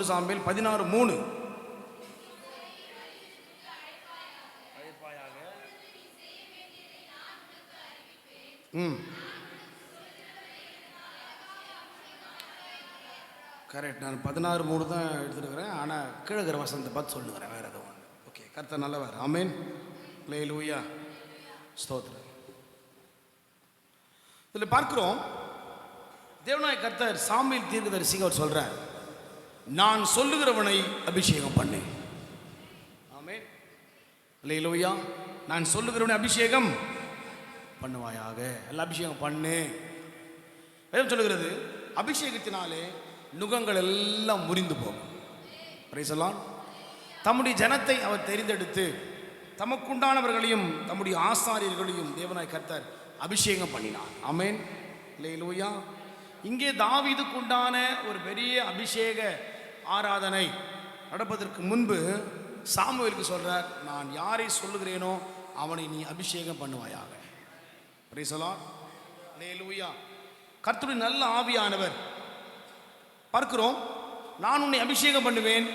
1 Samuel 16:3. Correct. நான் 16:3 தான் எடுத்துருக்கிறேன். ஆனால் கீழகிற வசனத்தை பார்த்து சொல்லுகிறேன், வேறு எதுவும் ஒன்று. ஓகே, கர்த்தர் நல்லவர். ஆமென். அல்லேலூயா, ஸ்தோத்திரம். இதில் பார்க்கிறோம், தேவனாய் கர்த்தர் சாமுவேல் தீர்க்கதரிசிக்கு அவர் சொல்கிறார், நான் சொல்லுகிறவனை அபிஷேகம் பண்ணு. ஆமென். அல்லேலூயா. நான் சொல்லுகிறவனை அபிஷேகம் பண்ணுவாயாக. எல்லாம் அபிஷேகம் பண்ணு. வேதம் சொல்லுகிறது, அபிஷேகத்தினாலே நுகங்கள் எல்லாம் முறிந்து போகும். Price the Lord. தம்முடைய ஜனத்தை அவர் தெரிந்தெடுத்து தமக்குண்டானவர்களையும் தம்முடைய ஆசாரியர்களையும் தேவனாய் கர்த்தர் அபிஷேகம் பண்ணினார். ஆமென். அல்லேலூயா. இங்கே தாவீதுக்குண்டான ஒரு பெரிய அபிஷேக ஆராதனை நடப்பதற்கு முன்பு சாமுவேலுக்கு சொல்றார், நான் யாரை சொல்லுகிறேனோ அவனை நீ அபிஷேகம் பண்ணுவாயாக. Price the Lord. அல்லேலூயா. கர்த்தருடைய நல்ல ஆவியானவர் பார்க்கிறோம், நான் உன்னை அபிஷேகம் பண்ணுவேன்,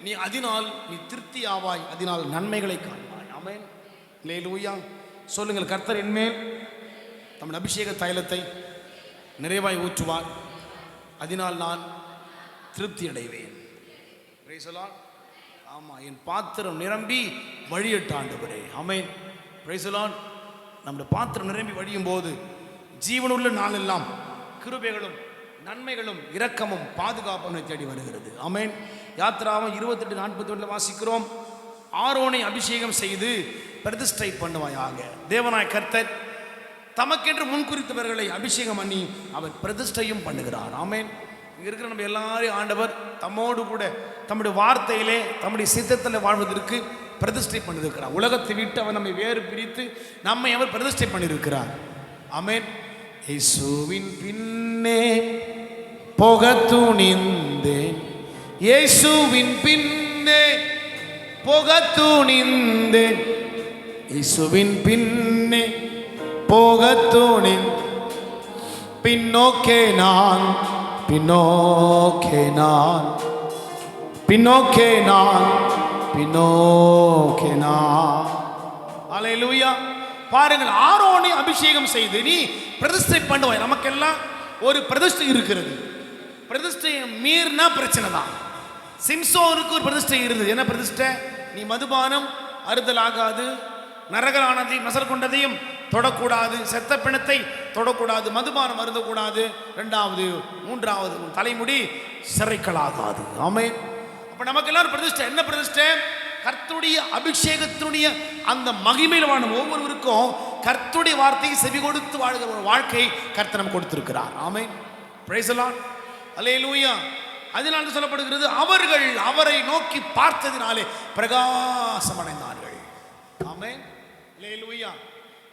நீ அதனால் நீ திருப்தி ஆவாய், அதனால் நன்மைகளை காண்பாய். ஆமென். அல்லேலூயா. சொல்லுங்கள், கர்த்தர் என்மேல் தம்முடைய அபிஷேக தைலத்தை நிறைவாய் ஊற்றுவார், அதனால் நான் திருப்தி அடைவேன். Praise the Lord. ஆமாம், என் பாத்திரம் நிரம்பி வழியட்டாண்டவரே. ஆமென். Praise the Lord. நம்முடைய பாத்திரம் நிரம்பி வழியும் போது ஜீவனுள்ள நாளெல்லாம் கிருபைகளும் நன்மைகளும் இரக்கமும் பாதுகாப்பும் தேடி வருகிறது. ஆமென். யாத்திராவும் 28:41 வாசிக்கிறோம், ஆரோனை அபிஷேகம் செய்து பிரதிஷ்டை பண்ணுவாயாக. தேவனாய் கர்த்தர் தமக்கென்று முன்குறித்தவர்களை அபிஷேகம் பண்ணி அவர் பிரதிஷ்டையும் பண்ணுகிறார். ஆமென். இங்கே இருக்கிற நம்ம எல்லாரையும் ஆண்டவர் தம்மோடு கூட தம்முடைய வார்த்தையிலே தம்முடைய சித்தத்தில் வாழ்வதற்கு பிரதிஷ்டை பண்ணியிருக்கிறார். உலகத்தை விட்டு அவர் நம்மை வேறு பிரித்து நம்மை அவர் பிரதிஷ்டை பண்ணியிருக்கிறார். ஆமென். இயேசுவின் பின்னே போக துணிந்தேன், இயேசுவின் பின்னே போக துணிந்தேன், இயேசுவின் பின்னே போக துணிந்தேன், பின்னோக்கே நான் பின்னோக்கே நான் பின்னோக்கே நான் பின்னோக்கே நான். அல்லேலூயா. பாருங்கள், ஆரோனை அபிஷேகம் செய்து நீ பிரதிஷ்டை பண்ணுவாய். நமக்கெல்லாம் ஒரு பிரதிஷ்டை இருக்கிறது. பிரதிஷ்டையை மீறினா பிரச்சனை தான். சிம்சோனுக்கு ஒரு பிரதிஷ்டை இருந்தது. என்ன பிரதிஷ்டை? நீ மதுபானம் அருதலாகாது, நரகலானதையும் நசர் கொண்டதையும் தொடக்கூடாது, செத்த பிணத்தை தொடக்கூடாது, மதுபானம் அருந்தக்கூடாது, 2வது 3வது தலைமுடி சிறைக்கலாகாது. ஆமென். அப்ப நமக்கு எல்லாரும் பிரதிஷ்டை. என்ன பிரதிஷ்டை? கர்த்தருடைய அபிஷேகத்தினுடைய அந்த மகிமையில் வாழும் ஒவ்வொருவருக்கும் கர்த்தருடைய வார்த்தையை செவி கொடுத்து வாழ்கிற ஒரு வாழ்க்கை கர்த்தர் நமக்கு கொடுத்திருக்கிறார். ஆமென். Praise the Lord. அல்லேலூயா. அதனால சொல்லப்படுகிறது, அவர்கள் அவரை நோக்கி பார்த்ததினாலே பிரகாசம் அடைந்தார்கள். ஆமென். அல்லேலூயா.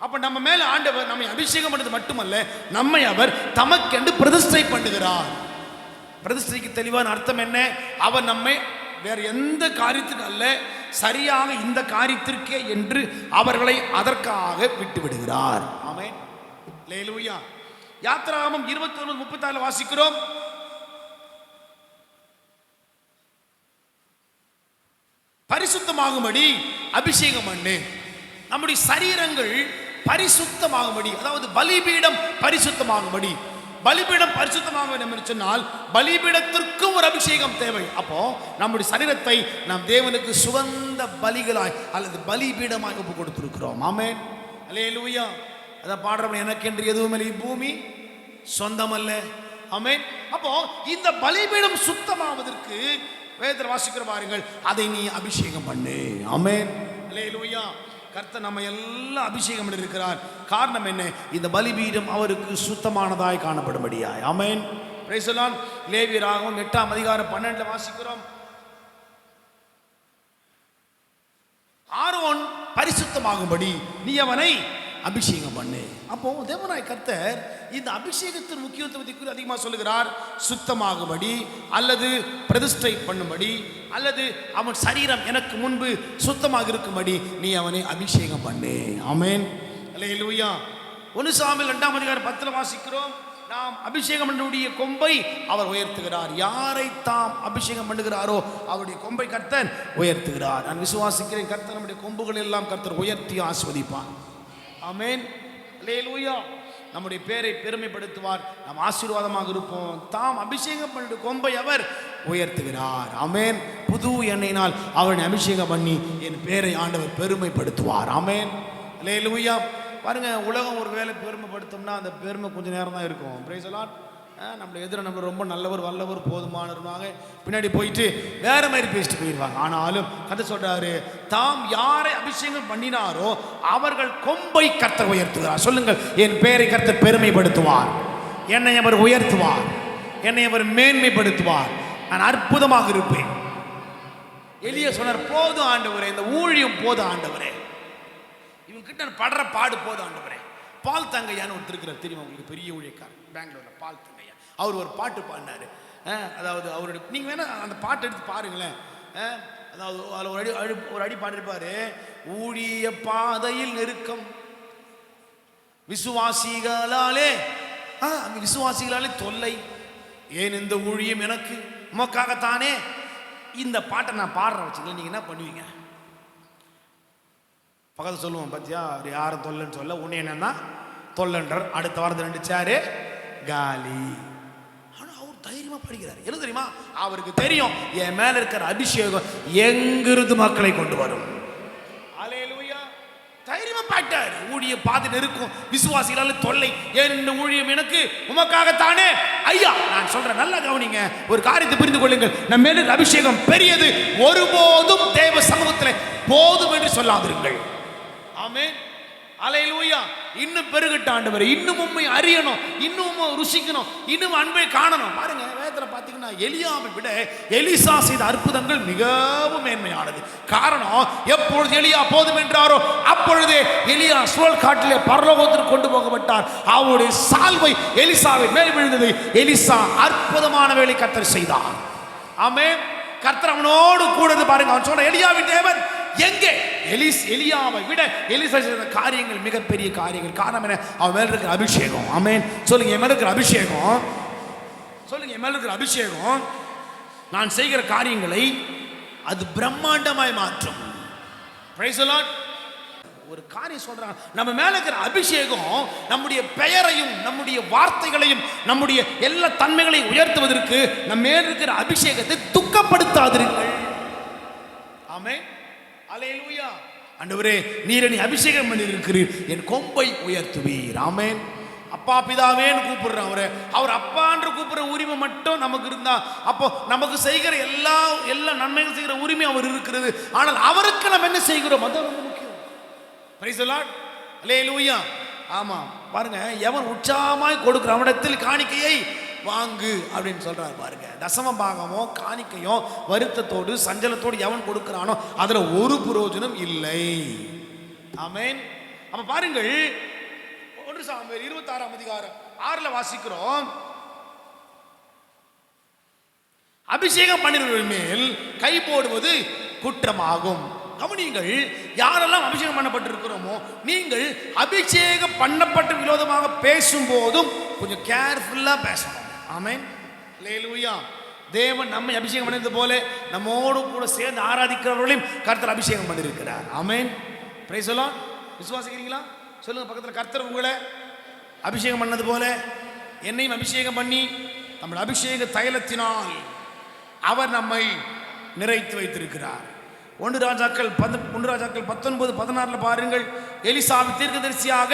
அப்ப நம்ம மேல ஆண்டவர் நம்மை அபிஷேகம் பண்ணது மட்டுமல்ல, நம்மை அவர் தமக்கென்று பிரதிஷ்டை பண்ணுகிறார். பிரதிஷ்டைக்கு தெளிவான அர்த்தம் என்ன? அவர் நம்மை வேற எந்த காரியத்துக்கு அல்ல, சரியாக இந்த காரியத்திற்கே என்று அவர்களை அதற்காக விட்டு விடுகிறார். ஆமென். அல்லேலூயா. யாத்திராகமம் 29:34 வாசிக்கிறோம், பரிசுத்தமாகும்படி அபிஷேகம் பண்ணு. நம்முடைய சரீரங்கள் பரிசுத்தமாகும்படி, அதாவது பலிபீடம் பரிசுத்தமாகும்படி. பலிபீடம் பரிசுத்தமாக வேண்டும் என்று சொன்னால் பலிபீடத்திற்கும் ஒரு அபிஷேகம் தேவை. அப்போ நம்முடைய சரீரத்தை நாம் தேவனுக்கு சுகந்த பலிகளாய் அல்லது பலிபீடமாய் ஒப்பு கொடுத்திருக்கிறோம். ஆமென். அல்லேலூயா. அதை பாடுறவன், எனக்கென்று எதுவும் இல்லை, பூமி சொந்தம் அல்ல. ஆமென். அப்போ இந்த பலிபீடம் சுத்தமாவதற்கு வேதத்தில் வாசிக்கிற பாருங்கள், அதை நீ அபிஷேகம் பண்ணு. ஆமென். அல்லேலூயா. கர்த்தர் நம்ம எல்லாம் அபிஷேகம் பண்ணியிருக்கிறார். காரணம் என்ன? இந்த பலிபீடம் அவருக்கு சுத்தமானதாய் காணப்படும்படியாய். ஆமென். Praise the Lord. லேவியராகமம் 8:12 வாசிக்கிறோம், ஆரோன் பரிசுத்தமாகும்படி நீ அவனை அபிஷேகம் பண்ணு. அப்போ தேவனாய் கர்த்தர் இந்த அபிஷேகத்தின் முக்கியத்துவத்தை குறித்து அதிகமாக சொல்லுகிறார். சுத்தமாகும்படி அல்லது பிரதிஷ்டை பண்ணும்படி அல்லது அவன் சரீரம் எனக்கு முன்பு சுத்தமாக இருக்கும்படி நீ அவனை அபிஷேகம் பண்ணு. ஆமென். அல்லேலூயா. 1 சாமுவேல் 2:10 வாசிக்கிறோம், நாம் அபிஷேகம் பண்ணக்கூடிய கொம்பை அவர் உயர்த்துகிறார். யாரை தாம் அபிஷேகம் பண்ணுகிறாரோ அவருடைய கொம்பை கர்த்தர் உயர்த்துகிறார். நான் விசுவாசிக்கிறேன், கர்த்தர் நம்முடைய கொம்புகள் எல்லாம் கர்த்தர் உயர்த்தி ஆசீர்வதிப்பார். ஆமென். அல்லேலூயா. நம்முடைய பேரை பெருமைப்படுத்துவார். நாம் ஆசீர்வாதமாக இருப்போம். தாம் அபிஷேகம் பண்ணிட்டு கொம்பை அவர் உயர்த்துகிறார். ஆமென். புது எண்ணெயினால் அவனை அபிஷேகம் பண்ணி என் பேரை ஆண்டவர் பெருமைப்படுத்துவார். ஆமென். அல்லேலூயா. பாருங்க, உலகம் ஒரு வேலை பெருமைப்படுத்தோம்னா அந்த பெருமை கொஞ்சம் நேரம் தான் இருக்கும். Price the Lord. நம்மளை எதிர நம்ம ரொம்ப நல்லவர் வல்லவர் போதுமானவருவாங்க, பின்னாடி போயிட்டு வேற மாதிரி பேசிட்டு போயிடுவாங்க. ஆனாலும் கர்த்தர் சொல்றாரு, தாம் யாரை அபிஷேகம் பண்ணினாரோ அவர்கள் கொம்பை கர்த்தர் உயர்த்துகிறார். சொல்லுங்கள், என் பேரை கர்த்தர் பெருமைப்படுத்துவார், என்னை அவர் உயர்த்துவார், என்னை அவர் மேன்மைப்படுத்துவார், நான் அற்புதமாக இருப்பேன். எலியா சொன்னார், போதும் ஆண்டவரே, இந்த ஊழியம் போதும் ஆண்டவரே, இவங்க கிட்ட படுற பாடு போதும் ஆண்டவரே. பால் தங்கையான்னு ஒருத்தர் இருக்கிறார், தெரியுமா உங்களுக்கு? பெரிய ஊழியக்காரர் பெங்களூர்ல, பால் தங்கையா. அவர் ஒரு பாட்டு பாடினாரு. அதாவது அவருடைய, நீங்க வேணா அந்த பாட்டு எடுத்து பாருங்களேன். அதாவது அதில் ஒரு அடி பாடிருப்பாரு, ஊழிய பாதையில் நெருக்கம் விசுவாசிகளாலே அந்த விசுவாசிகளாலே தொல்லை, ஏன் இந்த ஊழியம் எனக்கு உமக்காகத்தானே. இந்த பாட்டை நான் பாடுறேன் வச்சுக்கல, நீங்க என்ன பண்ணுவீங்க? பக்கத்தில் சொல்லுவோம், பத்தியா யாரும் தொல்லைன்னு சொல்ல, உன்னை என்னன்னா தொல்லன்றார். அடுத்த வாரத்தில் 2 சேரு காலி. ஆனால் அவர் தைரியமா படிக்கிறார். என்ன தெரியுமா? அவருக்கு தெரியும் என் மேல இருக்கிற அபிஷேகம் எங்கிருந்து மக்களை கொண்டு வரும். அல்லேலூயா. தைரியமா பாட்டார். ஊழிய பாதை இருக்கும், விசுவாசிகளால தொல்லை, ஏன் இந்த ஊழியம் எனக்கு உமக்காகத்தானே. ஐயா, நான் சொல்றேன், நல்லா கவனிங்க, ஒரு காரியத்தை புரிந்து கொள்ளுங்கள். நம்ம மேல அபிஷேகம் பெரியது. ஒருபோதும் தேவ சமூகத்தில் போதும் என்று சொல்லாதிருங்கள். ஆமென். அல்லேலூயா. இன்னும் பெருகட்ட ஆண்டவரே, இன்னும் உம்மை அறியணும், இன்னும் ருசிக்கணும், இன்னும் அன்பை காணணும். பாருங்க, வேதத்துல பாத்தீங்கன்னா எலியாவை விட எலிசா செய்த அற்புதங்கள் மிகவும் மேன்மையானது. காரணம், எப்பொழுது எலியா போதும் என்றாரோ அப்பொழுதே எலியா சுழல் காட்டிலே பரலோகத்திற்கு கொண்டு போகப்பட்டார். அவருடைய சால்வை எலிசாவை மேல் விழுந்தது. எலிசா அற்புதமான வேலை கர்த்தர் செய்தார். ஆமென். கர்த்தர் அவனோடு கூட பாருங்க. அவன் சொல்ற, எலியாவின் தேவன் எங்கே? எலியாவை விட எலிசா செய்த காரியங்கள் மிகப்பெரிய காரியங்கள். காரணம் என்ன? அவன் மேல இருக்கிற அபிஷேகம். ஆமென். சொல்லுங்க, என் மேல இருக்கிற அபிஷேகம். சொல்லுங்க, என் மேல இருக்கிற அபிஷேகம் நான் செய்கிற காரியங்களை அது பிரம்மாண்டமாய் மாற்றும். Price the Lord. ஒரு காரியம் சொல்றாங்க, நம்ம மேல இருக்கிற அபிஷேகம் நம்முடைய பெயரையும் நம்முடைய வார்த்தைகளையும் நம்முடைய எல்லா தன்மைகளையும் உயர்த்துவதற்கு நம்ம மேல இருக்கிற அபிஷேகத்தை துக்கப்படுத்தாதிருங்கள். ஆமென். அல்லேலூயா. ஆண்டவரே, நீர் என்னை அபிஷேகம் பண்ணி இருக்கிறீர், என் கொம்பை உயர்த்துவீர். ஆமென். அப்பா பிதாவேன்னு கூப்பிடுறோம் அவரை. அவர் அப்பான்று கூப்பிடுற உரிமை மட்டும் நமக்கு இருந்தா, அப்போ நமக்கு செய்கிற எல்லா நன்மைகள் செய்கிற உரிமை அவர் இருக்கிறது. ஆனால் அவருக்கு நம்ம என்ன செய்கிறோம், அது ரொம்ப முக்கியம். Praise the Lord. அல்லேலூயா. ஆமா, பாருங்க, எவன் உற்சாகமாய் கொடுக்கிற அவனிடத்தில் காணிக்கையை வாங்கு அப்படின்னு சொல்றாரு. பாருங்க, தசம பாகமோ காணிக்கையோ வருத்தத்தோடு சஞ்சலத்தோடு எவன் கொடுக்கிறானோ அதுல ஒரு பிரயோஜனம் இல்லை. ஆமென். அப்ப பாருங்கள், 1 சாமுவேல் 26ஆம் அதிகாரம் 6ல வாசிக்கிறோம், அபிஷேகம் பண்ணினவர்கள் மேல் கை போடுவது குற்றமாகும். கவனியுங்கள், யாரெல்லாம் அபிஷேகம் பண்ணப்பட்டிருக்கிறோமோ, நீங்கள் அபிஷேகம் பண்ணப்பட்ட விரோதமாக பேசும் போதும் கொஞ்சம் கேர்ஃபுல்லா பேசணும். ஆமென். அல்லேலூயா. தேவன் நம்மை அபிஷேகம் பண்ணது போல நம்மோடு கூட சேர்ந்து ஆராதிக்கிறவர்களையும் கர்த்தர் அபிஷேகம் பண்ணியிருக்கிறார். ஆமென். Praise the Lord. விசுவாசிக்கிறீங்களா? சொல்லுங்க பக்கத்தில், கர்த்தர் உங்களை அபிஷேகம் பண்ணது போல என்னையும் அபிஷேகம் பண்ணி நம்ம அபிஷேக தைலத்தினால் அவர் நம்மை நிறைத்து வைத்திருக்கிறார். 1 ராஜாக்கள் 19:16 பாருங்கள், எலிசாவை தீர்க்கதரிசியாக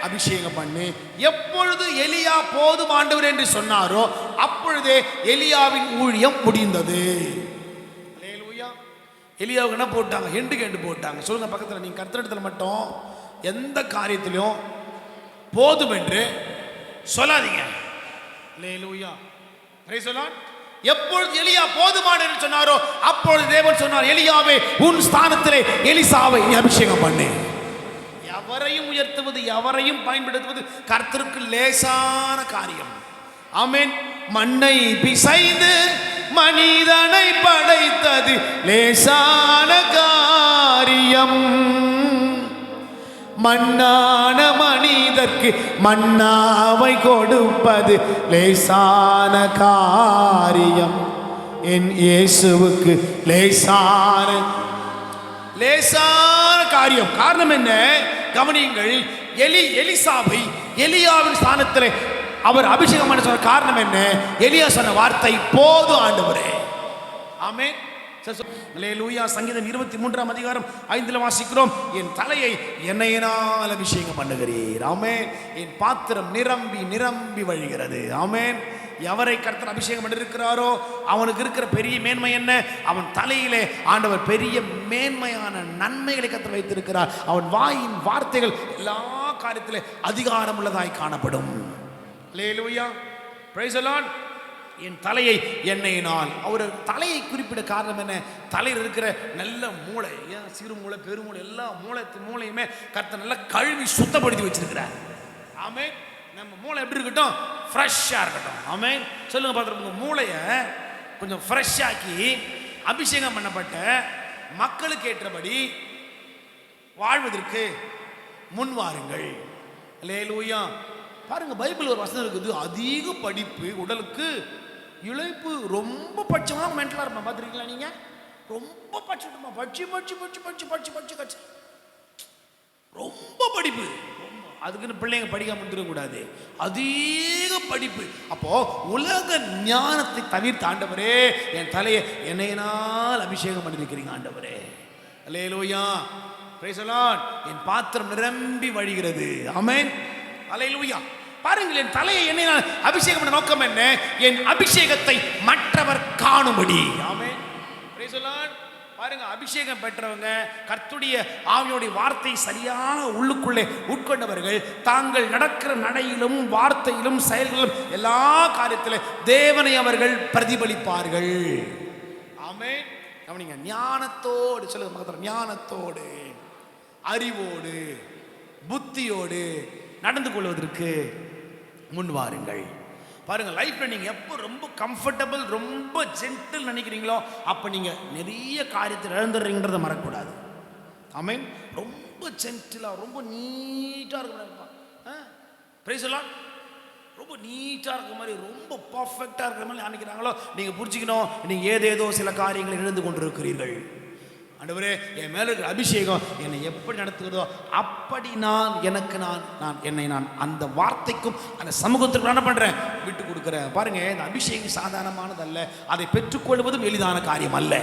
அபிஷேகம் பண்ணி எப்பொழுது எலியா போதும் ஆண்டவர் என்று சொன்னாரோ அப்பொழுதே எலியாவின் ஊழியம் முடிந்தது. அல்லேலூயா. எலியாவுக்கு என்ன போட்டாங்க? ஹெண்டு போட்டாங்க. சொல்லுங்க பக்கத்தில், நீங்க கர்த்தரிடத்தில் மட்டும் எந்த காரியத்திலும் போதும் என்று சொல்லாதீங்க. அல்லேலூயா. Praise the Lord. எப்பொழுது எலியா போதுமான என்று சொன்னாரோ அப்பொழுது தேவன் சொன்னார், எலியாவே உன் ஸ்தானத்திலே எலிசாவை நீ அபிஷேகம் பண்ணு. எவரையும் உயர்த்துவது, எவரையும் பயன்படுத்துவது கர்த்தருக்கு லேசான காரியம். ஆமென். மண்ணை பிசைந்து மனிதனை படைத்தது லேசான காரியம், மண்ணான மனிதர்க்கு மன்னாவை கொடுப்பது லேசான காரியம். என் இயேசுவுக்கு லேசான காரியம். காரணம் என்ன? கவனியுங்கள். எலிசாவை எலியாவின் ஸ்தானத்தில் அவர் அபிஷேகம் பண்ண சொன்ன காரணம் என்ன? எலியா சொன்ன வார்த்தை, போது ஆண்டவரே. ஆமென். அல்லேலூயா. சங்கீதம் 23ஆம் அதிகாரம் 5 வாசிக்கிறோம், என் தலையை எண்ணெயினால் அபிஷேகம் பண்ணுகிறீர். ஆமென். என் பாத்திரம் நிரம்பி நிரம்பி வழிகிறது. ஆமென். எவரை கர்த்தர் அபிஷேகம் பண்ணிருக்கிறாரோ அவனுக்கு இருக்கிற பெரிய மேன்மை என்ன? அவன் தலையிலே ஆண்டவர் பெரிய மேன்மையான நன்மைகளை கர்த்தர் வைத்திருக்கிறார். அவன் வாயின் வார்த்தைகள் எல்லா காரியத்திலே அதிகாரம் உள்ளதாய் காணப்படும். அல்லேலூயா. Praise the Lord. என் தலையை எண்ணெயினால். அவர் தலையை குறிப்பிட காரணம் என்ன? தலையில் இருக்கிற நல்ல மூளை, சிறு மூளை பெருமூளை எல்லா மூளையுமே கர்த்தர் நல்லா கழுவி சுத்தப்படுத்தி வச்சிருக்கிறார். ஆமென். நம்ம மூளை எப்படி இருக்கட்டும்? ஃப்ரெஷ்ஷாக இருக்கட்டும். ஆமென். சொல்லுங்க பார்த்துருங்க. உங்கள் மூளையை கொஞ்சம் ஃப்ரெஷ்ஷாக்கி அபிஷேகம் பண்ணப்பட்ட மக்களுக்கு ஏற்றபடி வாழ்வதற்கு முன் வாருங்கள். அல்லேலூயா. பாருங்க, பைபிள் ஒரு வசனம் இருக்குது, அதிக படிப்பு உடலுக்கு இழைப்பு. ரொம்ப படிச்சவங்க மென்டலாக இருப்பேன். பார்த்துருக்கீங்களா நீங்கள்? ரொம்ப படிச்சுட்டுமா, படிச்சு படிச்சு படிச்சு படிச்சு படிச்சு படிச்சு கட்சி ரொம்ப படிப்பு. அதுக்குன்னு பிள்ளைங்க படிக்காம இருக்கக்கூடாது. அதிக படிப்பு. அப்போ உலக ஞானத்தை தவிர்த்து ஆண்டவரே என் தலையை எண்ணெயினால் அபிஷேகம் பண்ணிருக்கிறீங்க ஆண்டவரே. அல்லேலூயா. Praise the Lord. என் பாத்திரம் நிரம்பி வழிகிறது. ஆமென். அல்லேலூயா. பாருங்கள், என் தலையை எண்ணெயினால் அபிஷேகம் பண்ண நோக்கம் என்ன? என் அபிஷேகத்தை மற்றவர் காணும்படி. ஆமென். Praise the Lord. பாருங்க, அபிஷேகம் பெற்றவங்க, கர்த்தருடைய ஆவியோடைய வார்த்தை சரியான உள்ளுக்குள்ளே உட்கொண்டவர்கள், தாங்கள் நடக்கிற நடையிலும் வார்த்தையிலும் செயல்களிலும் எல்லா காரியத்திலும் தேவனை அவர்கள் பிரதிபலிப்பார்கள். ஆமென். கவனிங்க, ஞானத்தோடு சொல்லுங்க பக்கத்துல, ஞானத்தோடு அறிவோடு புத்தியோடு நடந்து கொள்வதற்கு முன் வாருங்கள். பாருங்க, லைஃப்ல நீங்க எப்போ ரொம்ப கம்ஃபர்டபுள் ரொம்ப ஜென்டில் நினைக்கிறீங்களோ அப்ப நீங்க நிறைய காரியத்தை இழந்துடுறீங்கன்றத மறக்கக்கூடாது. ஆமென். ரொம்ப ஜென்டிலா ரொம்ப நீட்டா இருக்க, பிரைஸ் தி லார்ட், ரொம்ப நீட்டா இருக்க மாதிரி ரொம்ப பர்ஃபெக்டா இருக்கிற மாதிரி நினைக்கிறாங்களோ நீங்க புரிஞ்சுக்கணும், நீங்க ஏதேதோ சில காரியங்களை இழந்து கொண்டிருக்கிறீர்கள். ஆண்டவரே, என் மேல இருக்கிற அபிஷேகம் என்னை எப்படி நடத்துகிறதோ அப்படி என்னை நான் அந்த வார்த்தைக்கும் அந்த சமூகத்திற்கு என்ன பண்றேன்? விட்டு கொடுக்கிறேன். பாருங்க, இந்த அபிஷேகம் சாதாரணமானது அல்ல. அதை பெற்றுக்கொள்வதும் எளிதான காரியம் அல்ல.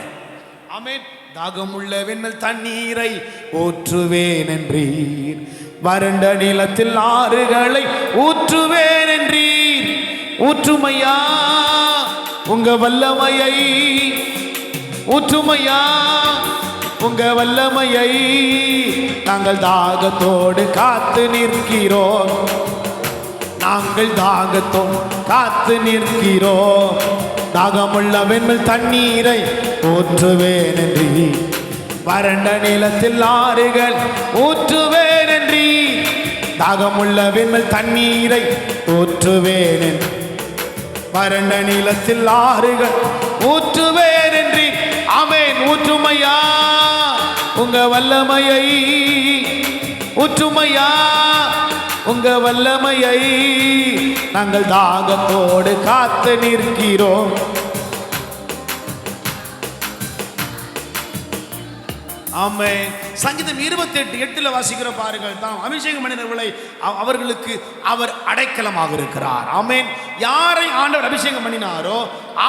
ஆமென். தாகமுள்ள வெண்ணல் தண்ணீரை ஊற்றுவேன் என்றீர், வறண்ட நிலத்தில் ஆறுகளை ஊற்றுவேன் என்றீர். ஊற்றுமையா உங்க வல்லமையை, ஊற்றுமையா உங்க வல்லமையை, நாங்கள் தாகத்தோடு காத்து நிற்கிறோம். நாங்கள் தாகத்தோடு காத்து நிற்கிறோம். தாகமுள்ள வெண்மல் தண்ணீரை ஊற்றுவேன் என்று, வறண்ட நிலத்தில் ஆறுகள் ஊற்றுவேன் என்று. தாகமுள்ள வெண்மல் தண்ணீரை ஊற்றுவேன் என்று, வறண்ட நிலத்தில் ஆறுகள் ஊற்றுவேன் என்று. ஆமென். ஊற்றுமையா உங்க வல்லமையை, ஊற்றுமையா உங்க வல்லமையை, நாங்கள் தாகத்தோடு காத்து நிற்கிறோம். ஆமென். சங்கீதம் 28:8 வாசிக்கிற பாருங்கள், தாம் அபிஷேகம் பண்ணினவர்களை அவர்களுக்கு அவர் அடைக்கலமாக இருக்கிறார். ஆமென். யாரை ஆண்டவர் அபிஷேகம் பண்ணினாரோ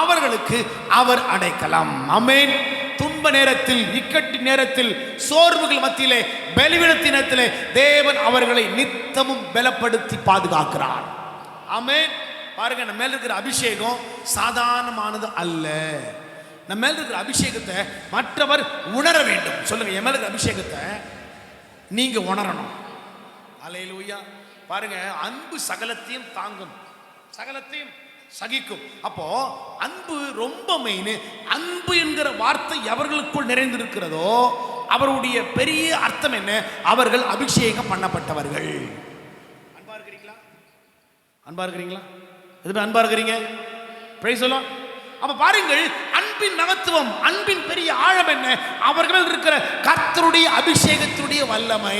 அவர்களுக்கு அவர் அடைக்கலம். ஆமென். துன்ப நேரத்தில், இக்கட்டு நேரத்தில், சோர்வுகள் மத்தியிலே, பலவீனத்தின் நேரத்திலே தேவன் அவர்களை நித்தமும் பலப்படுத்தி பாதுகாக்கிறார். ஆமென். பாருங்க, நம்ம மேல இருக்கிற அபிஷேகம் சாதாரணமானது அல்ல. நம்ம மேல இருக்கிற அபிஷேகத்தை மற்றவர் உணர வேண்டும். சொல்லுங்க, என் மேல இருக்கிற அபிஷேகத்தை நீங்க உணரணும். அல்லேலூயா. பாருங்க, அன்பு சகலத்தையும் தாங்கும், சகலத்தையும் சகிக்கும். அப்போ அன்பு ரொம்ப மெயின். அன்பு என்கிற வார்த்தை எவர்களுக்குள் நிறைந்திருக்கிறதோ அவருடைய பெரிய அர்த்தம் என்ன? அவர்கள் அபிஷேகம் பண்ணப்பட்டவர்கள். அன்பா இருக்கிறீங்களா? அன்பா இருக்கிறீங்களா? எதுவும் அன்பா இருக்கிறீங்க? Price the Lord. அப்ப பாருங்கள், அன்பின் மகத்துவம், அன்பின் பெரிய ஆழம் என்ன? அவர்கள் இருக்கிற கர்த்தருடைய அபிஷேகத்துடைய வல்லமை.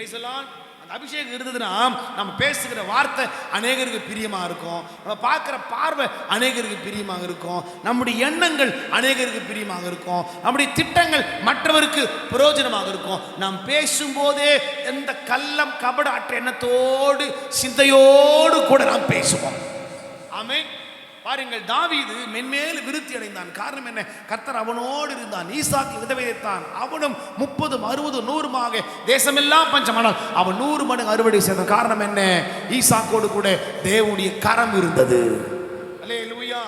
Price the Lord. அந்த அபிஷேகம் இருந்ததுன்னா நம்ம பேசுகிற வார்த்தை அநேகருக்கு பிரியமா இருக்கும், நம்ம பார்க்குற பார்வை அநேகருக்கு பிரியமாக இருக்கும், நம்முடைய எண்ணங்கள் அநேகருக்கு பிரியமாக இருக்கும், நம்முடைய திட்டங்கள் மற்றவருக்கு பிரயோஜனமாக இருக்கும். நாம் பேசும்போதே எந்த கள்ளம் கபட அற்ற எண்ணத்தோடு சிந்தையோடு கூட நாம் பேசுவோம். ஆமென். பாருங்கள், தாவீது மென்மேல் விருத்தி அடைந்தான். காரணம் என்ன? கர்த்தர் அவனோடு இருந்தான். ஈசாக்கு விதவைத்தான். அவனும் 30, 60, 100 தேசமெல்லாம் பஞ்சமானால் அவன் 100 மடங்கு அறுவடை செய்தான். காரணம் என்ன? ஈசாக்கோடு கூட தேவனுடைய கரம் இருந்தது. அல்லேலூயா.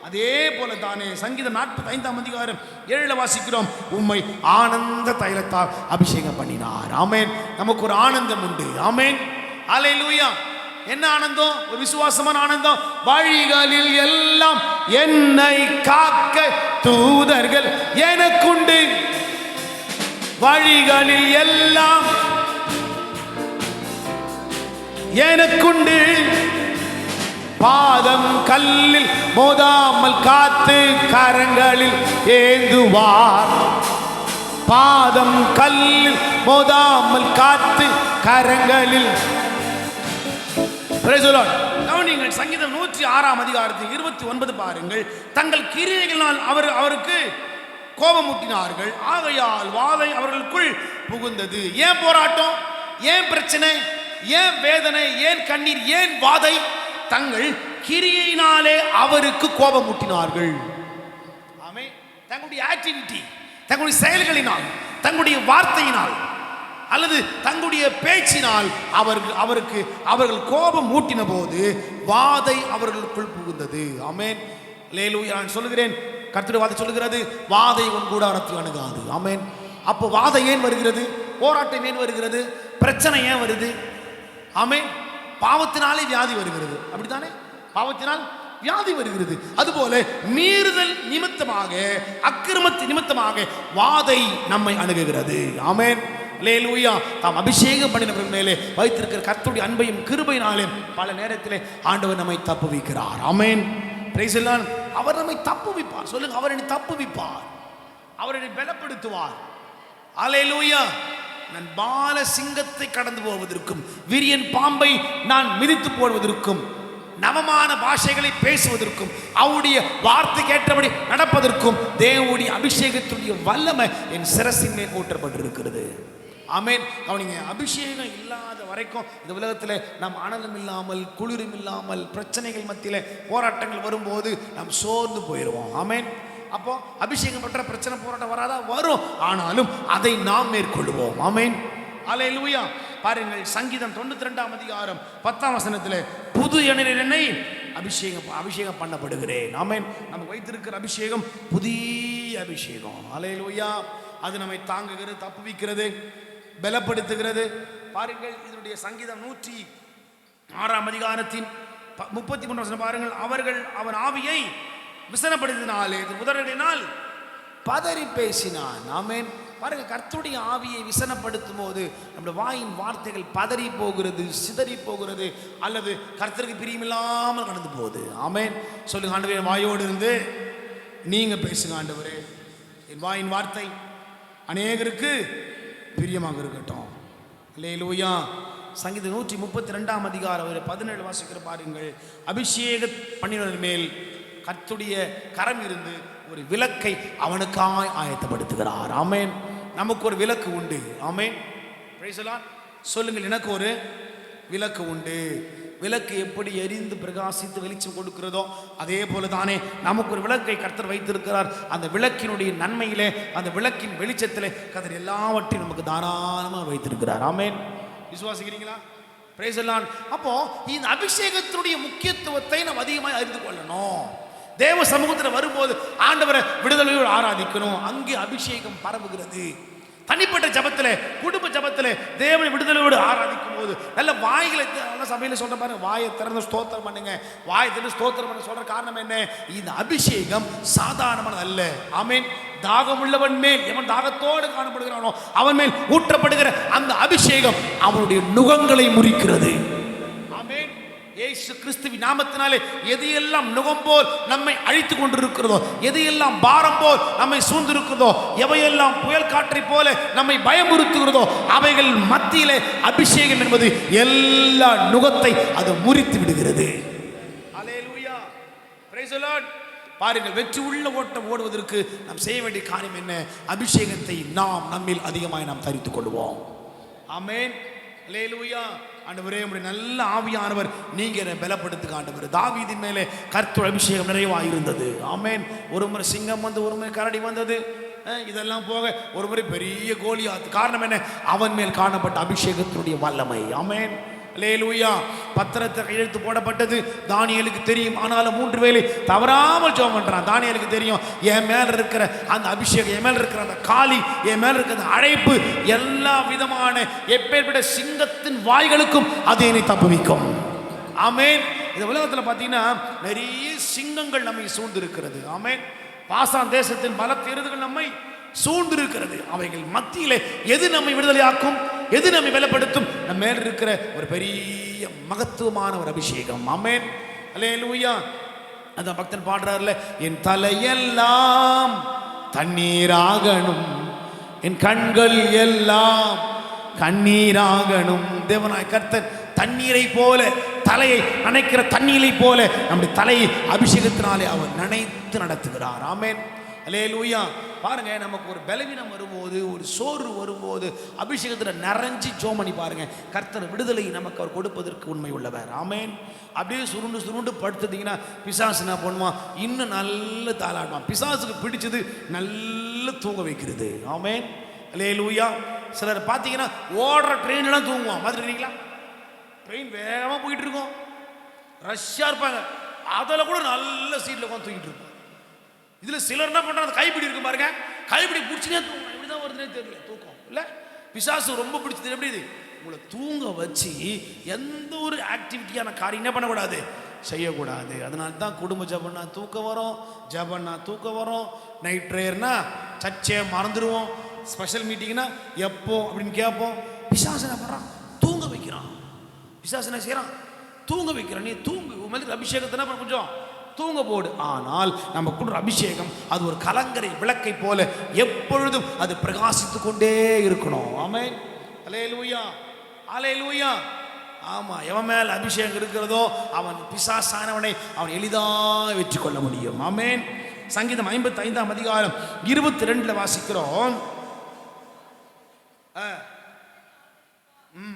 அதே போல தானே சங்கீதம் 45:7 வாசிக்கிறோம், உம்மை ஆனந்த தைலத்தால் அபிஷேகம் பண்ணினார். ஆமென். நமக்கு ஒரு ஆனந்தம் உண்டு. ஆமென். அல்லேலூயா. என்ன ஆனந்தம்? ஒரு விசுவாசமான ஆனந்தம். வழிகளில் எல்லாம் என்னை காக்க தூதர்கள் எனக்குண்டு. வழிகளில் எல்லாம் எனக்குண்டு. பாதம் கல்லில் மோதாமல் காத்து கரங்களில் ஏந்துவார். பாதம் கல்லில் மோதாமல் காத்து கரங்களில். கவனிங்கள், சங்கீதம் 106:29 பாருங்கள். தங்கள் கிரியைகளால் அவருக்கு கோபமூட்டினார்கள், ஆகையால் வாதை அவர்களுக்குள் புகுந்தது. ஏன் போராட்டம்? ஏன் பிரச்சனை? ஏன் வேதனை? ஏன் கண்ணீர்? ஏன் வாதை? தங்கள் கிரியையினாலே அவருக்கு கோபமூட்டினார்கள். ஆமென். தங்களுடைய ஆக்டிவிட்டி, தங்களுடைய செயல்களினால், தங்களுடைய வார்த்தையினால் அல்லது தங்களுடைய பேச்சினால் அவர்கள் கோபம் மூட்டின போது வாதை அவர்களுக்குள் புகுந்தது. ஆமென். அல்லேலூயா. நான் சொல்லுகிறேன், கர்த்தருடைய வார்த்தை சொல்லுகிறது, வாதை உன் கூடாரத்தில் அணுகாது. ஆமென். அப்போ வாதை ஏன் வருகிறது? போராட்டம் ஏன் வருகிறது? பிரச்சனை ஏன் வருது? ஆமென். பாவத்தினாலே வியாதி வருகிறது. அப்படித்தானே? பாவத்தினால் வியாதி வருகிறது. அதுபோல மீறுதல் நிமித்தமாக, அக்கிரமத்தின் நிமித்தமாக வாதை நம்மை அணுகுகிறது. ஆமென். அல்லேலூயா. தாம் அபிஷேகம் பண்ணினவர்கள் மேலே வைத்திருக்கிற கர்த்தருடைய அன்பையும் கிருபையினாலே பல நேரத்திலே ஆண்டவர் நம்மை தப்புவிக்கிறார். ஆமென். Praise the Lord. அவர் நம்மை தப்புவிப்பார். சொல்லுங்க, அவர் என்னை தப்புவிப்பார், அவர் என்னை பலப்படுத்துவார். அல்லேலூயா. நான் பால சிங்கத்தை கடந்து போவதற்கும், விரியன் பாம்பை நான் மிதித்து போடுவதற்கும், நவமான பாஷைகளை பேசுவதற்கும், அவருடைய வார்த்தைக்கு ஏற்றபடி நடப்பதற்கும் தேவனுடைய அபிஷேகத்துடைய வல்லமை என் சிரசின் மேல் ஊற்றப்பட்டிருக்கிறது. ஆமென். கவனிங்க, அபிஷேகம் இல்லாத வரைக்கும் இந்த உலகத்தில் நாம் அனலும் இல்லாமல் குளிரும் இல்லாமல் பிரச்சனைகள் மத்தியில் போராட்டங்கள் வரும்போது நாம் சோர்ந்து போயிடுவோம். ஆமென். அப்போ அபிஷேகம் பற்ற பிரச்சனை போராட்டம் வராதா? வரும். ஆனாலும் அதை நாம் மேற்கொள்வோம். ஆமென். அல்லேலூயா. பாருங்கள், சங்கீதம் 92:10 புது எண்ணெய் அபிஷேகம் பண்ணப்படுகிறேன். ஆமென். நமக்கு வைத்திருக்கிற அபிஷேகம் புதிய அபிஷேகம். அல்லேலூயா. அது நம்மை தாங்குகிறது, தப்புவிக்கிறது, பலப்படுத்துகிறது. பாருங்கள், இதனுடைய சங்கீதம் 106:33 பாருங்கள். அவர்கள் அவன் ஆவியை விசனப்படுத்தினாலே உதறினால் பதறி பேசினான். ஆமென். பாருங்க, கர்த்தருடைய ஆவியை விசனப்படுத்தும் போது நம்முடைய வாயின் வார்த்தைகள் பதறி போகிறது, சிதறி போகிறது, அல்லது கர்த்தருக்கு பிரியமில்லாமல் கடந்து போகுது. ஆமென். சொல்லுங்க, ஆண்டவரே, வாயோடு இருந்து நீங்க பேசுங்க. ஆண்டவரே, என் வாயின் வார்த்தை அநேகருக்கு பிரியமாக இருக்கட்டும். அல்லேலூயா. சங்கீதம் 132:17 வாசிக்கிற பாருங்கள். அபிஷேக பண்ணினவர் மேல் கர்த்தருடைய கரம் இருந்து ஒரு விளக்கை அவனுக்காய் ஆயத்தப்படுத்துகிறார். ஆமென். நமக்கு ஒரு விளக்கு உண்டு. ஆமென். Praise the Lord. சொல்லுங்கள், எனக்கு ஒரு விளக்கு உண்டு. விளக்கு எப்படி எரிந்து பிரகாசித்து வெளிச்சம் கொடுக்கிறதோ அதே போல தானே நமக்கு ஒரு விளக்கை கர்த்தர் வைத்திருக்கிறார். அந்த விளக்கினுடைய நன்மையிலே, அந்த விளக்கின் வெளிச்சத்திலே கர்த்தர் எல்லாவற்றையும் நமக்கு தாராளமாக வைத்திருக்கிறார். ஆமென். விசுவாசிக்கிறீங்களா? Praise the Lord. அப்போ இந்த அபிஷேகத்தினுடைய முக்கியத்துவத்தை நாம் அதிகமாக அறிந்து கொள்ளணும். தேவ சமூகத்தில் வரும்போது ஆண்டவரை விடுதலையோடு ஆராதிக்கணும். அங்கே அபிஷேகம் பரவுகிறது. தனிப்பட்ட ஜபத்தில், குடும்ப ஜபத்தில் தேவனை விடுதலையோடு ஆராதிக்கும் போது நல்ல வாய்களை சபையில் சொல்ற பாருங்க, வாயை திறந்து ஸ்தோத்திரம் பண்ணுங்க. வாயை திறந்து ஸ்தோத்திரம் பண்ண சொல்ற காரணம் என்ன? இந்த அபிஷேகம் சாதாரணமானது அல்ல. ஆமென். தாகம் உள்ளவன் மேல், எவன் தாகத்தோடு காணப்படுகிறானோ அவன் மேல் ஊற்றப்படுகிற அந்த அபிஷேகம் அவனுடைய நுகங்களை முறிக்கிறது. ஆமென். இயேசு கிறிஸ்துவின் நாமத்தினாலே எதையெல்லாம் நுகம் போல் நம்மை அழித்து கொண்டிருக்கிறதோ, எதையெல்லாம் பாரம் போல் நம்மை சூழ்ந்திருக்கிறதோ, எவையெல்லாம் புயல் காற்றை போல நம்மை பயமுறுத்துகிறதோ, அவைகள் மத்தியிலே அபிஷேகம் என்பது எல்லா நுகத்தை அது முறித்து விடுகிறது. அல்லேலூயா, பிரைஸ் தி லார்ட். பாருங்கள், வெற்றி உள்ள ஓட்டம் ஓடுவதற்கு நாம் செய்ய வேண்டிய காரியம் என்ன? அபிஷேகத்தை நாம் நம்மில் அதிகமாக நாம் தரித்துக் கொள்வோம். ஆமென். அல்லேலூயா. ஆண்டவரே, உம்முடைய நல்ல ஆவியானவர் நீங்க என்னை பலப்படுத்துங்க ஆண்டவரே. தாவீதின் மேலே கர்த்தர் அபிஷேகம் நிறைவாக இருந்தது. ஆமென். ஒரு முறை சிங்கம் வந்து, ஒரு முறை கரடி வந்தது, இதெல்லாம் போக ஒரு முறை பெரிய கோலியாத். காரணம் என்ன? அவன் மேல் காணப்பட்ட அபிஷேகத்தினுடைய வல்லமை. ஆமென். அல்லேலூயா. பத்திரத்தை கையெழுத்து போடப்பட்டது. தானியேலுக்கு தெரியும், ஆனாலும் 3 வேளை தவறாமல் ஜெபம் பண்றான். தானியேலுக்கு தெரியும், என் மேல இருக்கிற அந்த அபிஷேகம், என் மேல இருக்கிற அந்த காளி, என் மேல இருக்கிற அந்த அழைப்பு எல்லா விதமான எப்பேற்பட்ட சிங்கத்தின் வாய்களுக்கும் அது என்னை தப்புவிக்கும். ஆமென். இந்த உலகத்தில் பார்த்தீங்கன்னா நிறைய சிங்கங்கள் நம்மை சூழ்ந்து இருக்கிறது. ஆமென். பாசான் தேசத்தின் பலத்த எருதுகள் நம்மை சூழ்ந்திருக்கிறது. அவைகள் மத்தியிலே எது நம்மை விடுதலையாக்கும், எது நம்மை பலப்படுத்தும்? நம்ம மேல் இருக்கிற ஒரு பெரிய மகத்துவமான ஒரு அபிஷேகம். ஆமென். அல்லேலூயா. அந்த பக்தன் பாடுறாருல, என் தலையெல்லாம் தண்ணீராகணும், என் கண்கள் எல்லாம் கண்ணீராகணும். தேவனாய் கர்த்தர் தண்ணீரை போல, தலையை நனைக்கிற தண்ணீரை போல நம்முடைய தலையை அபிஷேகத்தினாலே அவர் நனைத்து நடத்துகிறார். ஆமென். அல்லேலூயா. பாருங்க, நமக்கு ஒரு பலவீனம் வரும்போது, ஒரு சோர்வு வரும்போது அபிஷேகத்தில் நிறைஞ்சி ஜெபம் பண்ணி பாருங்க, கர்த்தர் விடுதலை நமக்கு அவர் கொடுப்பதற்கு உண்மை உள்ளவர். ஆமென். அப்படியே சுருண்டு சுருண்டு படுத்துட்டீங்கன்னா பிசாசு என்ன பண்ணுவான்? இன்னும் நல்ல தாளாடுவான். பிசாசுக்கு பிடிச்சது நல்ல தூங்க வைக்கிறது. ஆமென். அல்லேலூயா. சிலர் பார்த்தீங்கன்னா ஓடுற ட்ரெயின்லாம் தூங்குவான். பார்த்துருக்கீங்களா? ட்ரெயின் வேகமாக போயிட்டு இருக்கோம், ரஷ்ஷாக இருப்பாங்க, அதில் கூட நல்ல சீட்டில் உட்காந்து தூங்கிட்டு இருப்பாங்க. இதில் சிலர் என்ன பண்ணுறாங்க, அந்த கைப்பிடி இருக்கும் பாருங்க, கைப்பிடி பிடிச்சினே தூங்க. எப்படி தான் வருதுன்னே தெரியல தூக்கம். இல்லை, பிசாசு ரொம்ப பிடிச்சது எப்படி இது? உங்களை தூங்க வச்சு எந்த ஒரு ஆக்டிவிட்டியான காரியம் என்ன பண்ணக்கூடாது, செய்யக்கூடாது. அதனால தான் குடும்ப ஜபன்னா தூக்கம் வரும், ஜபன்னா தூக்கம் வரும், நைட் ப்ரேயர்னா சர்ச்சை மறந்துடுவோம், ஸ்பெஷல் மீட்டிங்னா எப்போ அப்படின்னு கேட்போம். பிசாசு என்ன பண்ணுறான்? தூங்க வைக்கிறான். பிசாசு என்ன செய்யறான்? தூங்க வைக்கிறான். நீ தூங்கு, உன் அபிஷேகத்தை என்ன பண்ண, கொஞ்சம் தூங்க போடு. ஆனால் நம்ம கொடுற அபிஷேகம் அது ஒரு கலங்கரை விளக்கை போல எப்பொழுதும் அது பிரகாசித்துக் கொண்டே இருக்கணும். ஆமென். அல்லேலூயா, அல்லேலூயா. ஆமா, எவன் மேல் அபிஷேகம் இருக்கிறதோ அவன் பிசாசானவனை அவன் எளிதாக வெற்றி கொள்ள முடியும். ஆமென். சங்கீதம் 55ஆம் அதிகாரம் 22 வாசிக்கிறோம்.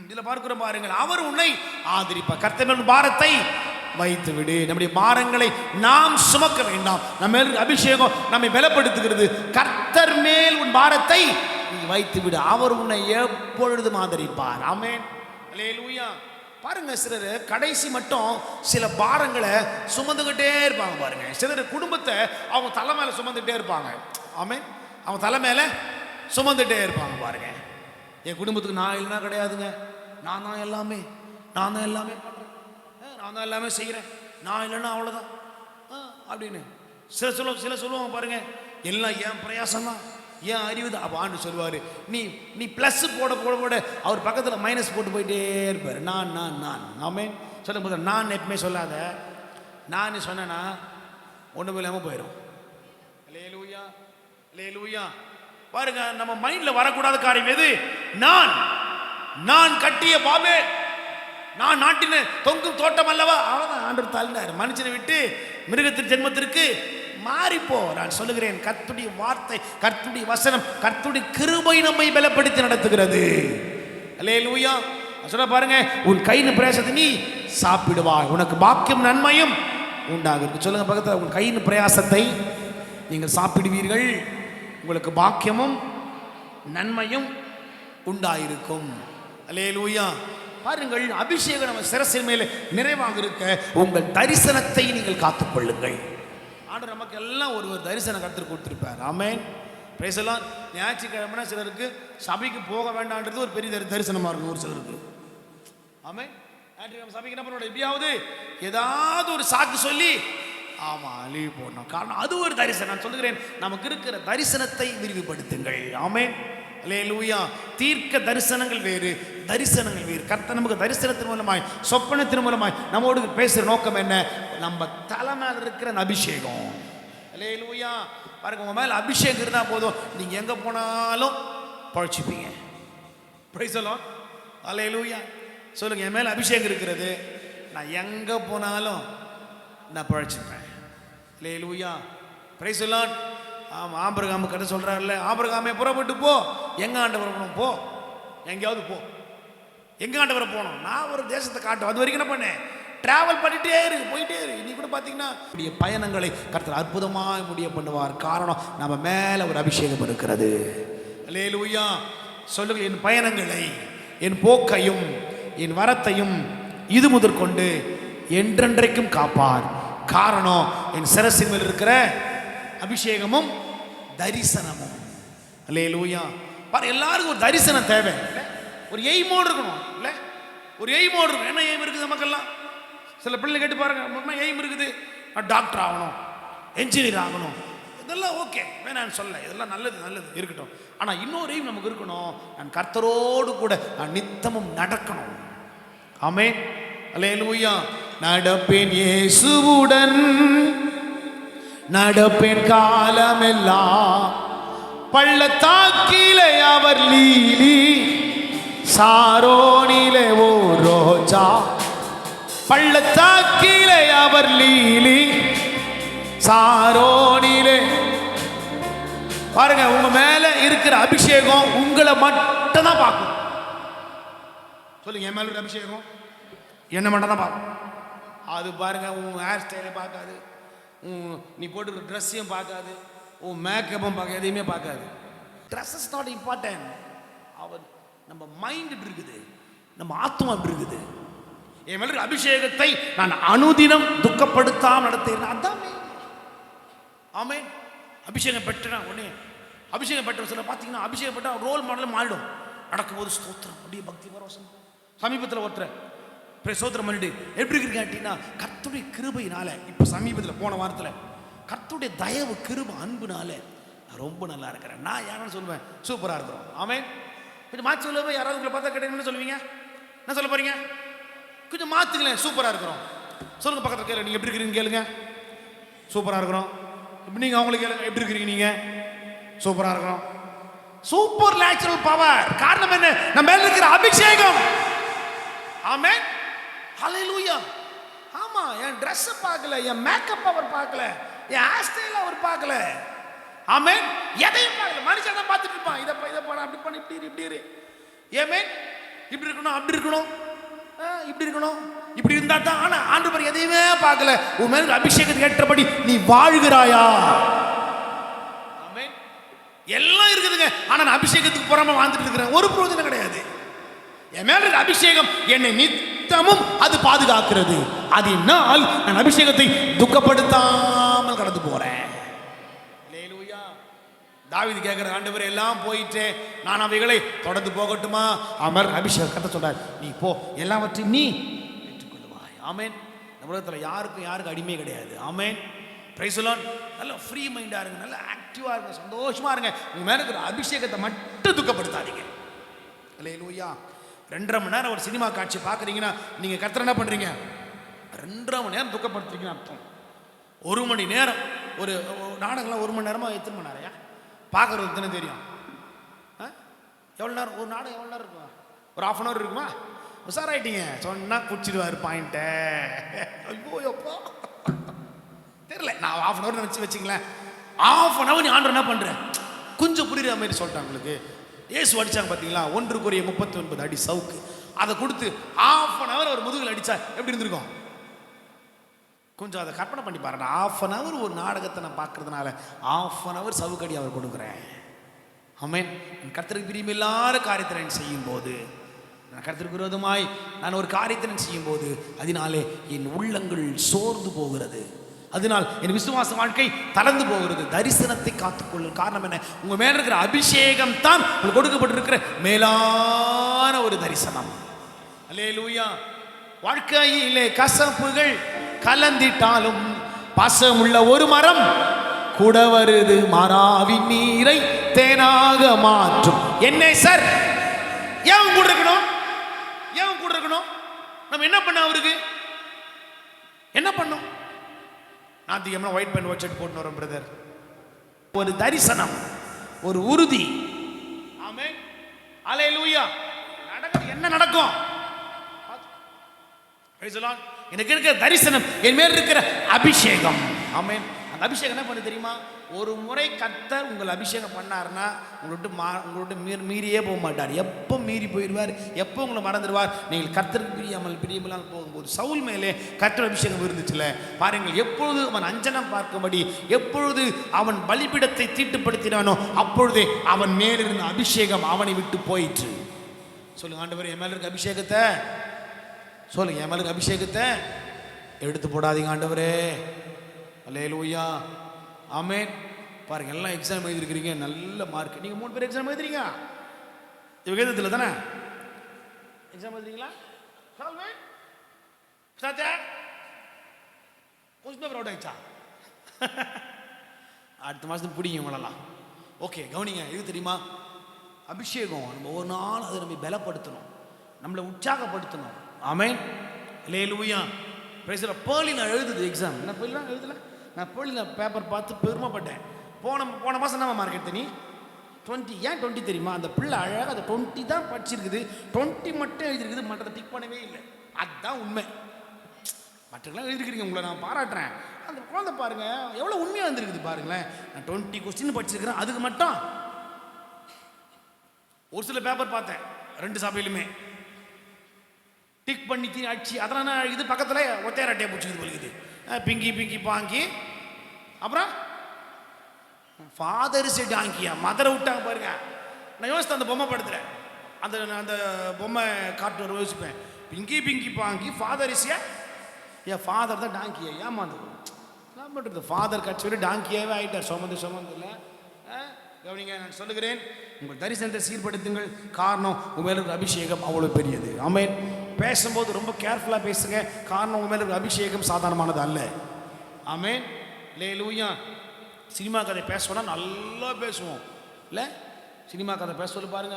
இதுல பார்க்கிறோம் பாருங்கள், அவர் உன்னை ஆதரிப்பார். கர்த்தர் மேல் பாரத்தை வைத்து விடு. நம்முடைய பாரங்களை நாம் சுமக்க வேண்டாம். நம்ம மேல் அபிஷேகம் நம்மை பலப்படுத்துகிறது. கர்த்தர் மேல் உன் பாரத்தை நீ வைத்து விடு, அவர் உன்னை எப்பொழுதும் ஆதரிப்பார். ஆமென். அல்லேலூயா. பாருங்க, சிலர் கடைசி மட்டும் சில பாரங்களை சுமந்துகிட்டே இருப்பாங்க. பாருங்க, சிலர் குடும்பத்தை அவங்க தலை மேல சுமந்துட்டே இருப்பாங்க. ஆமென். அவங்க தலை மேல சுமந்துட்டே இருப்பாங்க. பாருங்க, என் குடும்பத்துக்கு நான் இல்லைன்னா கிடையாதுங்க, நான் தான் எல்லாமே, நான் தான் எல்லாமே பண்றேன், நான் தான் எல்லாமே செய்கிறேன், நான் இல்லைன்னா அவ்வளோதான் அப்படின்னு சில சொல்லுவாங்க. பாருங்க, எல்லாம் என் பிரயாசம் தான், ஏன் அறிவு தான். அப்போ ஆண்டு சொல்லுவார், நீ ப்ளஸ் போட போட போட அவர் பக்கத்தில் மைனஸ் போட்டு போயிட்டே இருப்பார். நான் நான் நான் ஆமென். சொல்லும் போது நான் எப்பவுமே சொல்லாத, நான் சொன்னேன்னா ஒன்றும் இல்லாமல் போயிடும். அல்லேலூயா, அல்லேலூயா. பாருங்க, நம்ம மைண்ட்ல வரக்கூடாத காரியம் எது? நான் கட்டிய பாபேல், நான் நாட்டின தொங்கும் தோட்டம் அல்லவா. அவ்வளவுதான், ஆண்டவர் தாழ்ந்தார். மனுஷனை விட்டு மிருகத்தின் ஜென்மத்திற்கு மாறிப்போ. நான் சொல்லுகிறேன், கர்த்தருடைய வார்த்தை, கர்த்தருடைய வசனம், கர்த்தருடைய கிருபை நம்மை பலப்படுத்தி நடத்துகிறது. அல்லேலூயா. சொல்ல பாருங்க, உன் கையின் பிரயாசத்தை நீ சாப்பிடுவாய், உனக்கு பாக்கியம் நன்மையும் உண்டாகும். சொல்லுங்க பக்கத்தில், உன் கையின் பிரயாசத்தை நீங்கள் சாப்பிடுவீர்கள், உங்களுக்கு பாக்கியமும் நன்மையும் உண்டாயிருக்கும். அல்லேலூயா. பாருங்கள், அபிஷேகம் நம்ம சிரசின் மேலே நிறைவாக இருக்க உங்கள் தரிசனத்தை நீங்கள் காத்துக்கொள்ளுங்கள். ஆண்டவர் நமக்கு எல்லாம் ஒரு தரிசனம் கர்த்தர் கொடுத்திருப்பார். ஆமென். Praise the Lord. ஞாயிற்றுக்கிழமை சிலருக்கு சபைக்கு போக வேண்டாம்ன்றது ஒரு பெரிய தரிசனமா இருக்கும் ஒரு சிலருக்கு. ஆமென். ஞாயிற்றுக்கிழமை சபைக்கு என்ன பண்ணணும்? எப்படியாவது ஏதாவது ஒரு சாக்கு சொல்லி ஆமா லீவ் போடணும். காரணம் அது ஒரு தரிசனம். நான் சொல்லுகிறேன், நமக்கு இருக்கிற தரிசனத்தை விரிவுபடுத்துங்கள். ஆமென். அல்லேலூயா. தீர்க்க தரிசனங்கள் வேறு, தரிசனங்கள் வேறு. கர்த்தர் நமக்கு தரிசனத்தின் மூலமாய், சொப்பனத்தின் மூலமாய் நம்மோடு பேசுற நோக்கம் என்ன? நம்ம தலை மேல இருக்கிற அந்த அபிஷேகம். அல்லேலூயா. பாருங்க, உங்க மேல அபிஷேகம் இருந்தா போதும், நீங்க எங்க போனாலும் பழிச்சுப்பீங்க. Price the Lord. அல்லேலூயா. சொல்லுங்க, என் மேல அபிஷேகம் இருக்கிறது, நான் எங்க போனாலும் நான் பழிச்சுப்பேன். அல்லேலூயா. Praise the Lord. ஆமாம், ஆபிரகாம் கதை சொல்கிறார்ல, ஆபிரகாமே புறப்பட்டு போ. எங்கே ஆண்டவரை போகணும்? போ, எங்கேயாவது போ. எங்கே ஆண்டவரை போகணும்? நான் ஒரு தேசத்தை காட்டும், அது வரைக்கும் என்ன பண்ணேன்? டிராவல் பண்ணிட்டே இருக்கு, போயிட்டே இருக்கு. நீ கூட பார்த்தீங்கன்னா பயணங்களை கர்த்தர் அற்புதமாக முடிய பண்ணுவார். காரணம், நம்ம மேலே ஒரு அபிஷேகம் இருக்கிறது. அல்லேலூயா. சொல்லுங்க, என் பயணங்களை, என் போக்கையும் என் வரத்தையும் இது முதற்கொண்டு என்றென்றைக்கும் காப்பார். காரணம், என் சிரசின் மேல் இருக்கிற அபிஷேகமும் தரிசனமும். அல்லேலூயா. பாரு, எல்லாருக்கும் ஒரு தரிசனம் தேவை, ஒரு எய்மோடு இருக்கணும். இல்லை, ஒரு எய்மோடு இருக்கணும். என்ன எய்ம் இருக்குது நமக்கெல்லாம்? சில பிள்ளைங்க கேட்டு பாருங்க, எய்ம் இருக்குது, நான் டாக்டர் ஆகணும், என்ஜினியர் ஆகணும். இதெல்லாம் ஓகே, வேணான்னு சொல்ல, இதெல்லாம் நல்லது, நல்லது இருக்கட்டும். ஆனால் இன்னொரு எய்ம் நமக்கு இருக்கணும், நான் கர்த்தரோடு கூட நான் நித்தமும் நடக்கணும். ஆமென். அல்லேலூயா. நடப்பேன் இயேசுவுடன், நடப்பேன் காலமெல்லாம், பள்ளத்தாக்கிலே அவர் லீலி, சாரோனிலே ஓ ரோஜா. பள்ளத்தாக்கிலே அவர் லீலி, சாரோனிலே. பாருங்க, உங்க மேல இருக்கிற அபிஷேகம் உங்களை மட்டும் தான் பார்க்கும். சொல்லுங்க, என் மேல இருக்கிற அபிஷேகம் என்ன மட்டும் தான் பார்க்கும். அது பாருங்க, உன் ஹேர் ஸ்டைலை பார்க்காது, நீ போட்டுக்கிற ட்ரெஸ்ஸையும் பார்க்காது, உன் மேக்கப்பும் பார்க்க, எதையுமே பார்க்காது. Dress is not important. அவர் நம்ம மைண்ட் இப்படி இருக்குது, நம்ம ஆத்மா இப்படி இருக்குது. என் மேல அபிஷேகத்தை நான் அனுதினம் துக்கப்படுத்தாம நடத்துகிறேன். அதான் ஆமென். அபிஷேகம் பெற்றா உடனே, அபிஷேகம் பெற்ற சில பார்த்தீங்கன்னா, அபிஷேகம் பெற்றா ரோல் மாடலும் மாறிடும். நடக்கும்போது ஸ்தோத்திரம், அப்படியே பக்தி பரவசம். சமீபத்தில் ஒருத்தர் சோத்திரம் பண்ணிட்டு எப்படி இருக்கீங்க அப்படின்னா, கர்த்தருடைய கிருபையினால, இப்போ சமீபத்தில் போன வாரத்தில் கர்த்தருடைய தயவு, கிருபை, அன்புனால நான் ரொம்ப நல்லா இருக்கிறேன். நான் யாருன்னு சொல்லுவேன், சூப்பராக இருக்கிறோம். ஆமென். கொஞ்சம் மாற்றி சொல்லுவேன். யாராவது உங்களை பார்த்தா கேட்டீங்கன்னு சொல்லுவீங்க, என்ன சொல்ல போறீங்க? கொஞ்சம் மாற்றுங்களேன், சூப்பராக இருக்கிறோம் சொல்லுங்க. பக்கத்தில் கேளு, நீங்கள் எப்படி இருக்கிறீங்க கேளுங்க, சூப்பராக இருக்கிறோம். நீங்கள் அவங்களுக்கு கேளுங்க, எப்படி இருக்கிறீங்க நீங்க? சூப்பராக இருக்கிறோம். Super natural power. காரணம் என்ன? நம்ம மேல இருக்கிற அபிஷேகம். ஆமென். ஹல்லேலூயா. ஆமா, என் ட்ரெஸ் பார்க்கல, என் மேக்கப் அவர் பார்க்கல, என் ஹேர் ஸ்டைல் அவர் பார்க்கல. ஆமென். எதையும் பார்க்கல. மனுஷன் தான் பார்த்துட்டு இருப்பான், இதை பண்ண, அப்படி பண்ண, இப்படி இரு. ஆமென். இப்படி இருக்கணும், அப்படி இருக்கணும், இப்படி இருக்கணும், இப்படி இருந்தா தான். ஆனா ஆண்டவர் எதையுமே பார்க்கல. உன் மேல அபிஷேகத்துக்கு ஏற்றபடி நீ வாழ்கிறாயா? ஆமென். எல்லாம் இருக்குதுங்க, ஆனா நான் அபிஷேகத்துக்கு போறாம வாழ்ந்துட்டு இருக்கிறேன், ஒரு பிரயோஜனம் கிடையாது. என் மேல இருக்க அபிஷேகம் என்னை நித்தமும் அது பாதுகாக்கிறது. அதனால் நான் அபிஷேகத்தை துக்கப்படுத்தாமல் கடந்து போறேன். அல்லேலூயா. தாவீது கேட்கிற, ஆண்டவரே எல்லாம் போயிட்டே, நான் அவைகளை தொடர்ந்து போகட்டுமா? அமர் அபிஷேகம் கட்ட சொல்றார், நீ போ, எல்லாவற்றையும் நீ ஏற்றுக்கொள்வாய். ஆமென். இந்த உலகத்தில் யாருக்கும் அடிமை கிடையாது. ஆமென். Praise the Lord. நல்ல ஃப்ரீ மைண்டா இருங்க, நல்ல ஆக்டிவா இருங்க, சந்தோஷமா இருங்க. உங்க மேல இருக்கிற அபிஷேகத்தை மட்டும் துக்கப்படுத்தாதீங்க. அல்லேலூயா. 2.5 மணி நேரம் ஒரு சினிமா காட்சி பார்க்குறீங்கன்னா, நீங்கள் கர்த்தரை என்ன பண்ணுறீங்க? 2.5 மணி நேரம் துக்கப்படுத்துறீங்கன்னு அர்த்தம். 1 மணி நேரம் ஒரு நாடகம்லாம் 1 மணி நேரமாக எத்தனை மணி நேரம் பார்க்குறது தானே தெரியும். எவ்வளோ நேரம் ஒரு நாடகம்? எவ்வளோ நேரம் இருக்கும்? ஒரு 1/2 அன் ஹவர் இருக்குமா? உஷாராயிட்டீங்க, சொன்னால் குடிச்சிடுவார் பாயிண்ட்டை. ஐயோ எப்போ தெரியல, நான் 1/2 அன் ஹவர் நினச்சி வச்சிங்களேன். 1/2 அன் ஹவர் நீ ஆண்டவர் என்ன பண்ணுறேன், கொஞ்சம் புரியுற மாதிரி சொல்லிட்டாங்க உங்களுக்கு. ஏசு அடிச்சாங்க பார்த்தீங்களா, 1 Corinthians 39 அடி சவுக்கு. அதை கொடுத்து 1/2 அன் ஹவர் ஒரு முதுகில் அடிச்சா எப்படி இருந்திருக்கும்? கொஞ்சம் அதை கற்பனை பண்ணி பாருங்க. 1/2 அன் ஹவர் ஒரு நாடகத்தை நான் பார்க்கறதுனால 1/2 அன் ஹவர் சவுக்கடி அவர் கொடுக்குறேன். ஆமென். கர்த்தருக்கு பிரியமில்லாத காரியத்தை நான் செய்யும் போது, நான் கர்த்தருக்கு விரோதமாய் நான் ஒரு காரியத்தை நான் செய்யும் போது, அதனாலே என் உள்ளங்கள் சோர்ந்து போகிறது. அதனால் என் விசுவாச வாழ்க்கை தளர்ந்து போகிறது. தரிசனத்தை காத்துக்கொள்ளும். காரணம் என்ன? உங்க மேல இருக்கிற அபிஷேகம் தான் உங்களுக்கு கொடுக்கப்பட்டிருக்கிற மேலான ஒரு தரிசனம். அல்லேலூயா. வாழ்க்கையிலே கசப்புகள் கலந்திட்டாலும் பாசமுள்ள ஒரு மரம் கூட வருது, மாறாவின் நீரை தேனாக மாற்றும் என்னை சார். ஏன் கூட இருக்கணும்? ஏன் கூட இருக்கணும்? நம்ம என்ன பண்ண அவருக்கு என்ன பண்ணோம்? நாத்திகம்னா ஒயிட் பென் வச்சுட்டு போட்டு வரோம் பிரதர். ஒரு தரிசனம், ஒரு உறுதி. ஆமென், அல்லேலூயா. நடக்கும், என்ன நடக்கும்? எனக்கு இருக்கிற தரிசனம், என் மேல் இருக்கிற அபிஷேகம். ஆமென். அந்த அபிஷேகம் என்ன பண்ணு தெரியுமா? ஒரு முறை கர்த்தர் உங்களை அபிஷேகம் பண்ணாருன்னா உங்கள்கிட்ட மீறியே போக மாட்டார். எப்போ மீறி போயிடுவார், எப்போ உங்களை மறந்துடுவார். நீங்கள் கர்த்தருக்கு பிரியமில்லாமல் போகும்போது சவுல் மேலே கர்த்தர் அபிஷேகம் இருந்துச்சுல பாருங்கள். எப்பொழுது அவன் அஞ்சனம் பார்க்கும்படி, எப்பொழுது அவன் பலிபீடத்தை தீட்டுப்படுத்தினானோ அப்பொழுதே அவன் மேலிருந்த அபிஷேகம் அவனை விட்டு போயிற்று. சொல்லுங்க ஆண்டவரே, என் மேல இருக்க அபிஷேகத்தை, சொல்லுங்க என் மேல இருக்க அபிஷேகத்தை எடுத்து போடாதீங்க ஆண்டவரே. அல்லேலூயா, ஆமென். பாருங்க, எல்லாம் எக்ஸாம் எழுதிருக்கிறீங்க, நல்ல மார்க். நீங்க 3 பேர் எக்ஸாம் எழுதுறீங்க, இவங்க எழுதுல தானே எக்ஸாம் எழுதுறீங்களா? கொஸ்டின் பேப்பர் அவுட் ஆயிடுச்சா? அடுத்த மாதத்துக்கு பிடிக்கும் உங்களெல்லாம். ஓகே, கவனிங்க. இது தெரியுமா? அபிஷேகம் நம்ம ஒரு நாள் அதை நம்ம பலப்படுத்தணும், நம்மளை உற்சாகப்படுத்தணும். ஆமென், அல்லேலூயா. பிரைஸ். பேர்லி நான் எழுதுது எக்ஸாம், என்ன பேர்லாம் எழுதல, நான் பேர்லியில் பேப்பர் பார்த்து பெருமைப்பட்டேன். போன மாதம் என்ன மார்க் எடுத்த நீ? 20. ஏன் 20 தெரியுமா? அந்த பிள்ளை அழகாக அந்த 20 தான் படிச்சிருக்குது, 20 மட்டும் எழுதிருக்குது, மற்றதை டிக் பண்ணவே இல்லை. அதுதான் உண்மை. மற்றெல்லாம் எழுதிருக்கிறீங்க, உங்களை நான் பாராட்டுறேன். அந்த குழந்தை பாருங்க எவ்வளோ உண்மையாக இருந்திருக்குது பாருங்களேன். நான் 20 கொஸ்டின் படிச்சிருக்கிறேன், அதுக்கு மட்டும். ஒரு சில பேப்பர் பார்த்தேன் 2 சபையிலுமே டிக் பண்ணி அடிச்சு, அதெல்லாம் இது பக்கத்தில் ஒத்தையார் அட்டையை பிடிச்சிக்குது பழுகுது, பிங்கி பிங்கி பாங்கி. அப்புறம் ஃபாதர்ஸ் டாங்கியா மதரை விட்டாங்க பாருங்க. நான் யோசித்தேன், அந்த பொம்மை படுத்துறேன், அந்த பொம்மை காட்டு யோசிப்பேன். பிங்கி பிங்கி பாங்கி ஃபாதர்ஸியா, ஏன் ஃபாதர் தான் டாங்கியா? ஏமாந்து என்ன பண்ணுறது? ஃபாதர் கட்சியோட டாங்கியாவே ஆகிட்டார். சுமந்து இல்லை. கவனிங்க, நான் சொல்லுகிறேன், உங்கள் தரிசனத்தை சீர்படுத்துங்கள். காரணம், உங்கள் மேல இருக்கிற அபிஷேகம் அவ்வளோ பெரியது. ஆமென். பேசும்போது ரொம்ப கேர்ஃபுல்லாக பேசுங்க. காரணம், உங்கள் மேல இருக்கிற அபிஷேகம் சாதாரணமானது அல்ல. ஆமென், அல்லேலூயா. சினிமா கதை பேசுவோம்னா நல்லா பேசுவோம் இல்லை? சினிமா கதை பேச சொல்லி பாருங்க,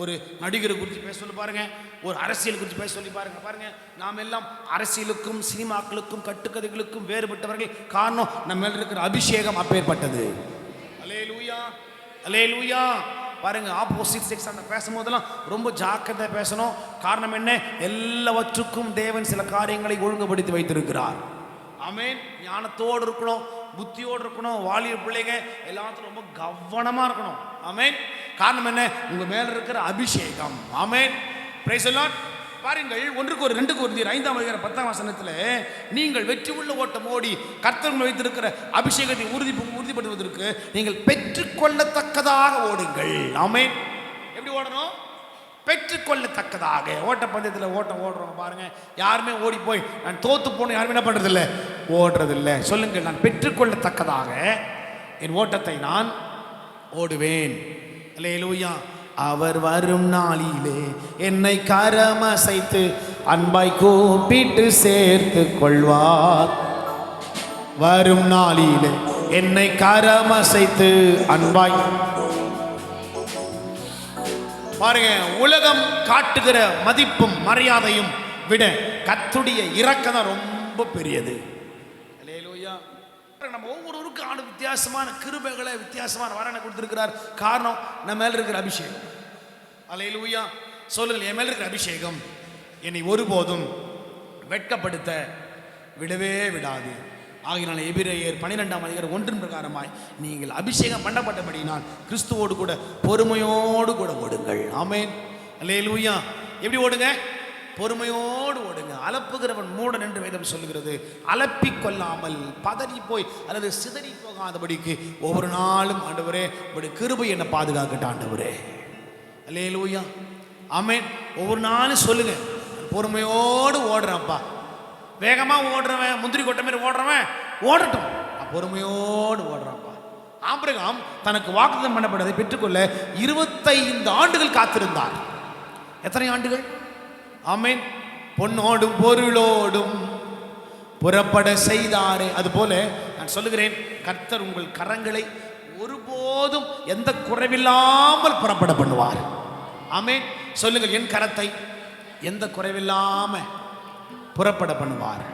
ஒரு நடிகரை குறித்து பேச சொல்லி பாருங்க, ஒரு அரசியல் குறித்து பேச சொல்லி பாருங்க. நாம் எல்லாம் அரசியலுக்கும் சினிமாக்களுக்கும் கட்டுக்கதைகளுக்கும் வேறுபட்டவர்கள். காரணம், நம்ம மேல இருக்கிற அபிஷேகம் அப்பேற்பட்டது. அல்லேலூயா, அல்லேலூயா. பாருங்க, ஆப்போசிட் செக்ஸ் அந்த பேசும்போதெல்லாம் ரொம்ப ஜாக்கிரதை பேசணும். காரணம் என்ன? எல்லாவற்றுக்கும் தேவன் சில காரியங்களை ஒழுங்குபடுத்தி வைத்திருக்கிறார். ஆமென். ஞானத்தோடு இருக்கணும், புத்தியோடு இருக்கணும். வாலிப பிள்ளைங்க எல்லாத்துக்கும் ரொம்ப கவனமாக இருக்கணும். ஆமென். காரணம் என்ன? உங்கள் மேலே இருக்கிற அபிஷேகம். ஆமென். Praise the Lord. பாருங்கள், 1 கொரிந்தியர் 5:10 நீங்கள் வெற்றி உள்ள ஓட்டம் ஓடி கர்த்தர் வைத்திருக்கிற அபிஷேகத்தை உறுதிப்படுத்துவதற்கு நீங்கள் பெற்றுக்கொள்ளத்தக்கதாக ஓடுங்கள். ஆமென். எப்படி ஓடணும்? பெற்றுக்கொள்ளத்தக்கதாக. ஓட்டப்பந்தயத்தில் ஓட்டம் ஓடுறோம் பாருங்க, யாருமே ஓடி போய் நான் தோத்து போன யாருமே என்ன பண்றதில்ல, ஓடுறதில்லை. சொல்லுங்கள், நான் பெற்றுக்கொள்ளத்தக்கதாக என் ஓட்டத்தை நான் ஓடுவேன். அல்லேலூயா. அவர் வரும் நாளிலே என்னை கரமசைத்து அன்பாய் கூப்பிட்டு சேர்த்து கொள்வார். வரும் நாளிலே என்னை கரமசைத்து அன்பாய். பாருங்க, உலகம் காட்டுகிற மதிப்பும் மரியாதையும் விட கர்த்தருடைய இரக்கம் தான் ரொம்ப பெரியது. அல்லேலூயா. நம்ம ஒவ்வொருவருக்கும் ஆண்டு வித்தியாசமான கிருபைகளை, வித்தியாசமான வரனை கொடுத்திருக்கிறார். காரணம், நம்ம மேல இருக்கிற அபிஷேகம். அல்லேலூயா. சொல்லுங்கள், என் மேல இருக்கிற அபிஷேகம் என்னை ஒருபோதும் வெட்கப்படுத்த விடவே விடாது. ஆகினால எபிரேயர் 12:1 பிரகாரமாய் நீங்கள் அபிஷேகம் பண்ணப்பட்டபடினால் கிறிஸ்துவோடு கூட பொறுமையோடு கூட ஓடுங்கள். ஆமென், அல்லேலூயா. எப்படி ஓடுங்க? பொறுமையோடு ஓடுங்க. அலப்புகிறவன் மூடன் என்று வேதம் சொல்லுகிறது. அலப்பிக் கொள்ளாமல் பதறி போய் அல்லது சிதறி போகாதபடிக்கு ஒவ்வொரு நாளும் ஆண்டவரே உடைய கிருபை என்னை பாதுகாக்கட்டும் ஆண்டவரே. அல்லேலூயா, ஆமென். ஒவ்வொரு நாளும் சொல்லுங்க, பொறுமையோடு ஓடுறேன்ப்பா. வேகமாக ஓடுறவன், முந்திரி கொட்டை மாதிரி ஓடுறவன் ஓடட்டும், பொறுமையோடு ஓடுறான்ப்பா. ஆபிரகாம் தனக்கு வாக்குத்தத்தம் பண்ணப்பட்டதை பெற்றுக்கொள்ள 25 ஆண்டுகள் காத்திருந்தார். எத்தனை ஆண்டுகள்? ஆமென். பொன்னோடும் பொருளோடும் புறப்பட செய்தாரே, அதுபோல நான் சொல்லுகிறேன், கர்த்தர் உங்கள் கரங்களை ஒருபோதும் எந்த குறைவில்லாமல் புறப்பட பண்ணுவார். ஆமென். சொல்லுங்கள், என் கரத்தை எந்த குறைவில்லாம புறப்பட பண்ணுவார்.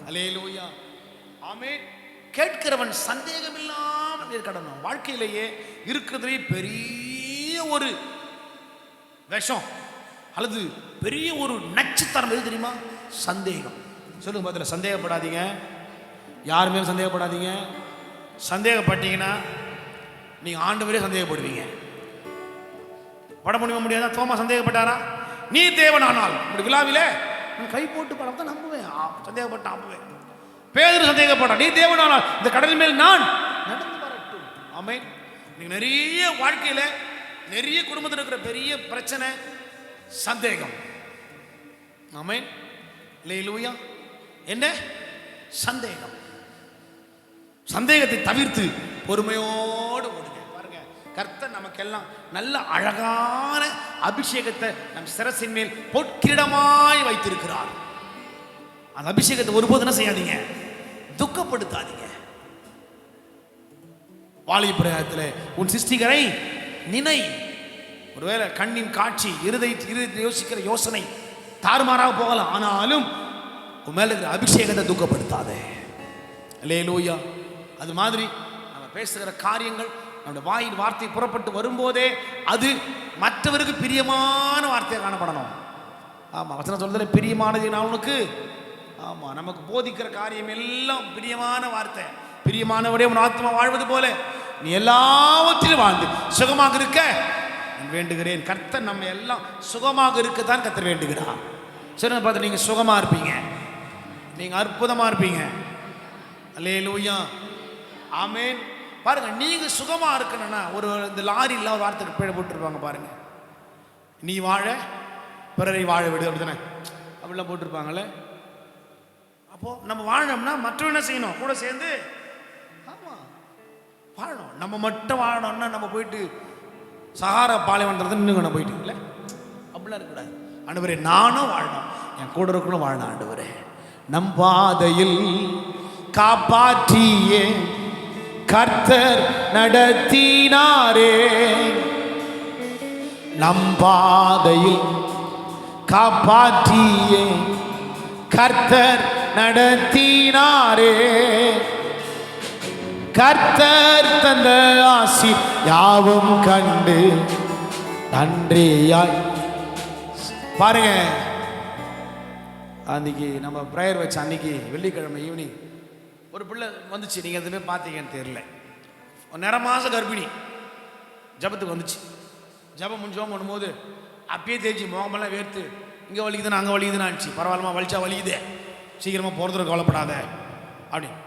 அல்லேலூயா. ஆமென். கேட்கிறவன் சந்தேகம் இல்லாமல் இருக்கணும். வாழ்க்கையிலேயே இருக்கிறதுலே பெரிய ஒரு விஷம் அல்லது பெரிய ஒரு நச்சுத்தரம் எது தெரியுமா? சந்தேகம். சொல்லுங்க பதில். சந்தேகப்படாதீங்க, யாருமே சந்தேகப்படாதீங்க. சந்தேகப்பட்டீங்கன்னா நீங்க ஆண்டவரே சந்தேகப்படுவீங்க. பட முடியாதா? தோமா சந்தேகப்பட்டாரா? நீ தேவனானால் உங்களுடைய விழாவிலே கை போட்டு படம் தான் நம்புவேன். சந்தேகப்பட்டான் நம்புவேன். பேதுரு சந்தேகப்பட்டான், நீ தேவனானால் இந்த கடலின் மேல் நான் நடந்து வரட்டும். ஆமென். நீங்க நிறைய வாழ்க்கையில நிறைய குடும்பத்தில் இருக்கிற பெரிய பிரச்சனை சந்தேகம். ஆமென். அல்லேலூயா. என்ன சந்தேகம்? சந்தேகத்தை தவிர்த்து பொறுமையோடு ஓடுங்க. பாருங்க, கர்த்தர் நமக்கெல்லாம் நல்ல அழகான அபிஷேகத்தை நம் சிரசின் மேல் பொற்கிரீடமாய் வைத்திருக்கிறார். அந்த அபிஷேகத்தை ஒருபோது என்ன செய்யாதீங்க, துக்கப்படுத்தாதீங்க. வாலிபத்தில் உன் சிருஷ்டிகரை நினை. ஒருவேளை கண்ணின் காட்சி, இருதயத்தில் யோசிக்கிற யோசனை தாறுமாறாக போகலாம், ஆனாலும் உன் மேல இருக்கிற அபிஷேகத்தை துக்கப்படுத்தாதே. அல்லேலூயா. அது மாதிரி நம்ம பேசுகிற காரியங்கள் நம்முடைய வாயின் வார்த்தை புறப்பட்டு வரும்போதே அது மற்றவருக்கு பிரியமான வார்த்தையை காணப்படணும். ஆமாம், வசனம் சொல்றதுல பிரியமானது நான் உனக்கு. ஆமாம், நமக்கு போதிக்கிற காரியம் எல்லாம் பிரியமான வார்த்தை. பிரியமானவரே உன் ஆத்மா வாழ்வது போல நீ எல்லாவற்றிலும் வாழ்ந்து சுகமாக இருக்க நான் வேண்டுகிறேன். கர்த்தர் நம்ம எல்லாம் சுகமாக இருக்கத்தான் கர்த்தர் வேண்டுகிறார். சரி, பார்த்து நீங்க சுகமா இருப்பீங்க, நீங்க அற்புதமா இருப்பீங்க. அல்லேலூயா. ஆமென். பாருங்க, நீங்க சுகமா இருக்கணும்னா ஒரு இந்த லாரியில் ஒரு வார்த்தைக்கு பிழை போட்டிருப்பாங்க பாருங்க. நீ வாழ பிறரை வாழ விடு, அப்படித்தானே? அப்படிலாம் போட்டிருப்பாங்கல்ல. அப்போ நம்ம வாழணும்னா மற்றவங்க என்ன செய்யணும்? கூட சேர்ந்து ஆமா வாழணும். நம்ம மட்டும் வாழணும்னா நம்ம போயிட்டு சகாரா பாலைவனத்தில் நின்று போயிட்டு இல்லை, அப்படிலாம் இருக்கக்கூடாது. ஆண்டவரே நானும் வாழணும், என் கூட இருக்கணும் வாழணும். ஆண்டவரே நம் பாதையில் காப்பாற்றியே கர்த்தர் நடத்தினாரே. நம் பாதையில் காப்பாற்றியே கர்த்தர் நடத்தினாரே. கர்த்தர் தந்த ஆசி யாவும் கண்டு நன்றியாய். பாருங்க, அன்னைக்கு நம்ம ப்ரேயர் வச்ச அன்னைக்கு வெள்ளிக்கிழமை ஈவினிங் ஒரு பிள்ளை வந்துச்சு. நீங்கள் எதுவுமே பார்த்தீங்கன்னு தெரியல. நிற மாச கர்ப்பிணி ஜபத்துக்கு வந்துச்சு. ஜபம் முடிஞ்சோம் பண்ணும்போது அப்பயே தேய்ச்சி முகமெல்லாம் வேர்த்து இங்கே வலிக்குதுன்னு அங்கே வலிக்குதுன்னு ஆச்சு. பரவாயில்லமா, வலிச்சா வலிக்குதே, சீக்கிரமாக போகிறதுக்கு கவலைப்படாத அப்படின்னு.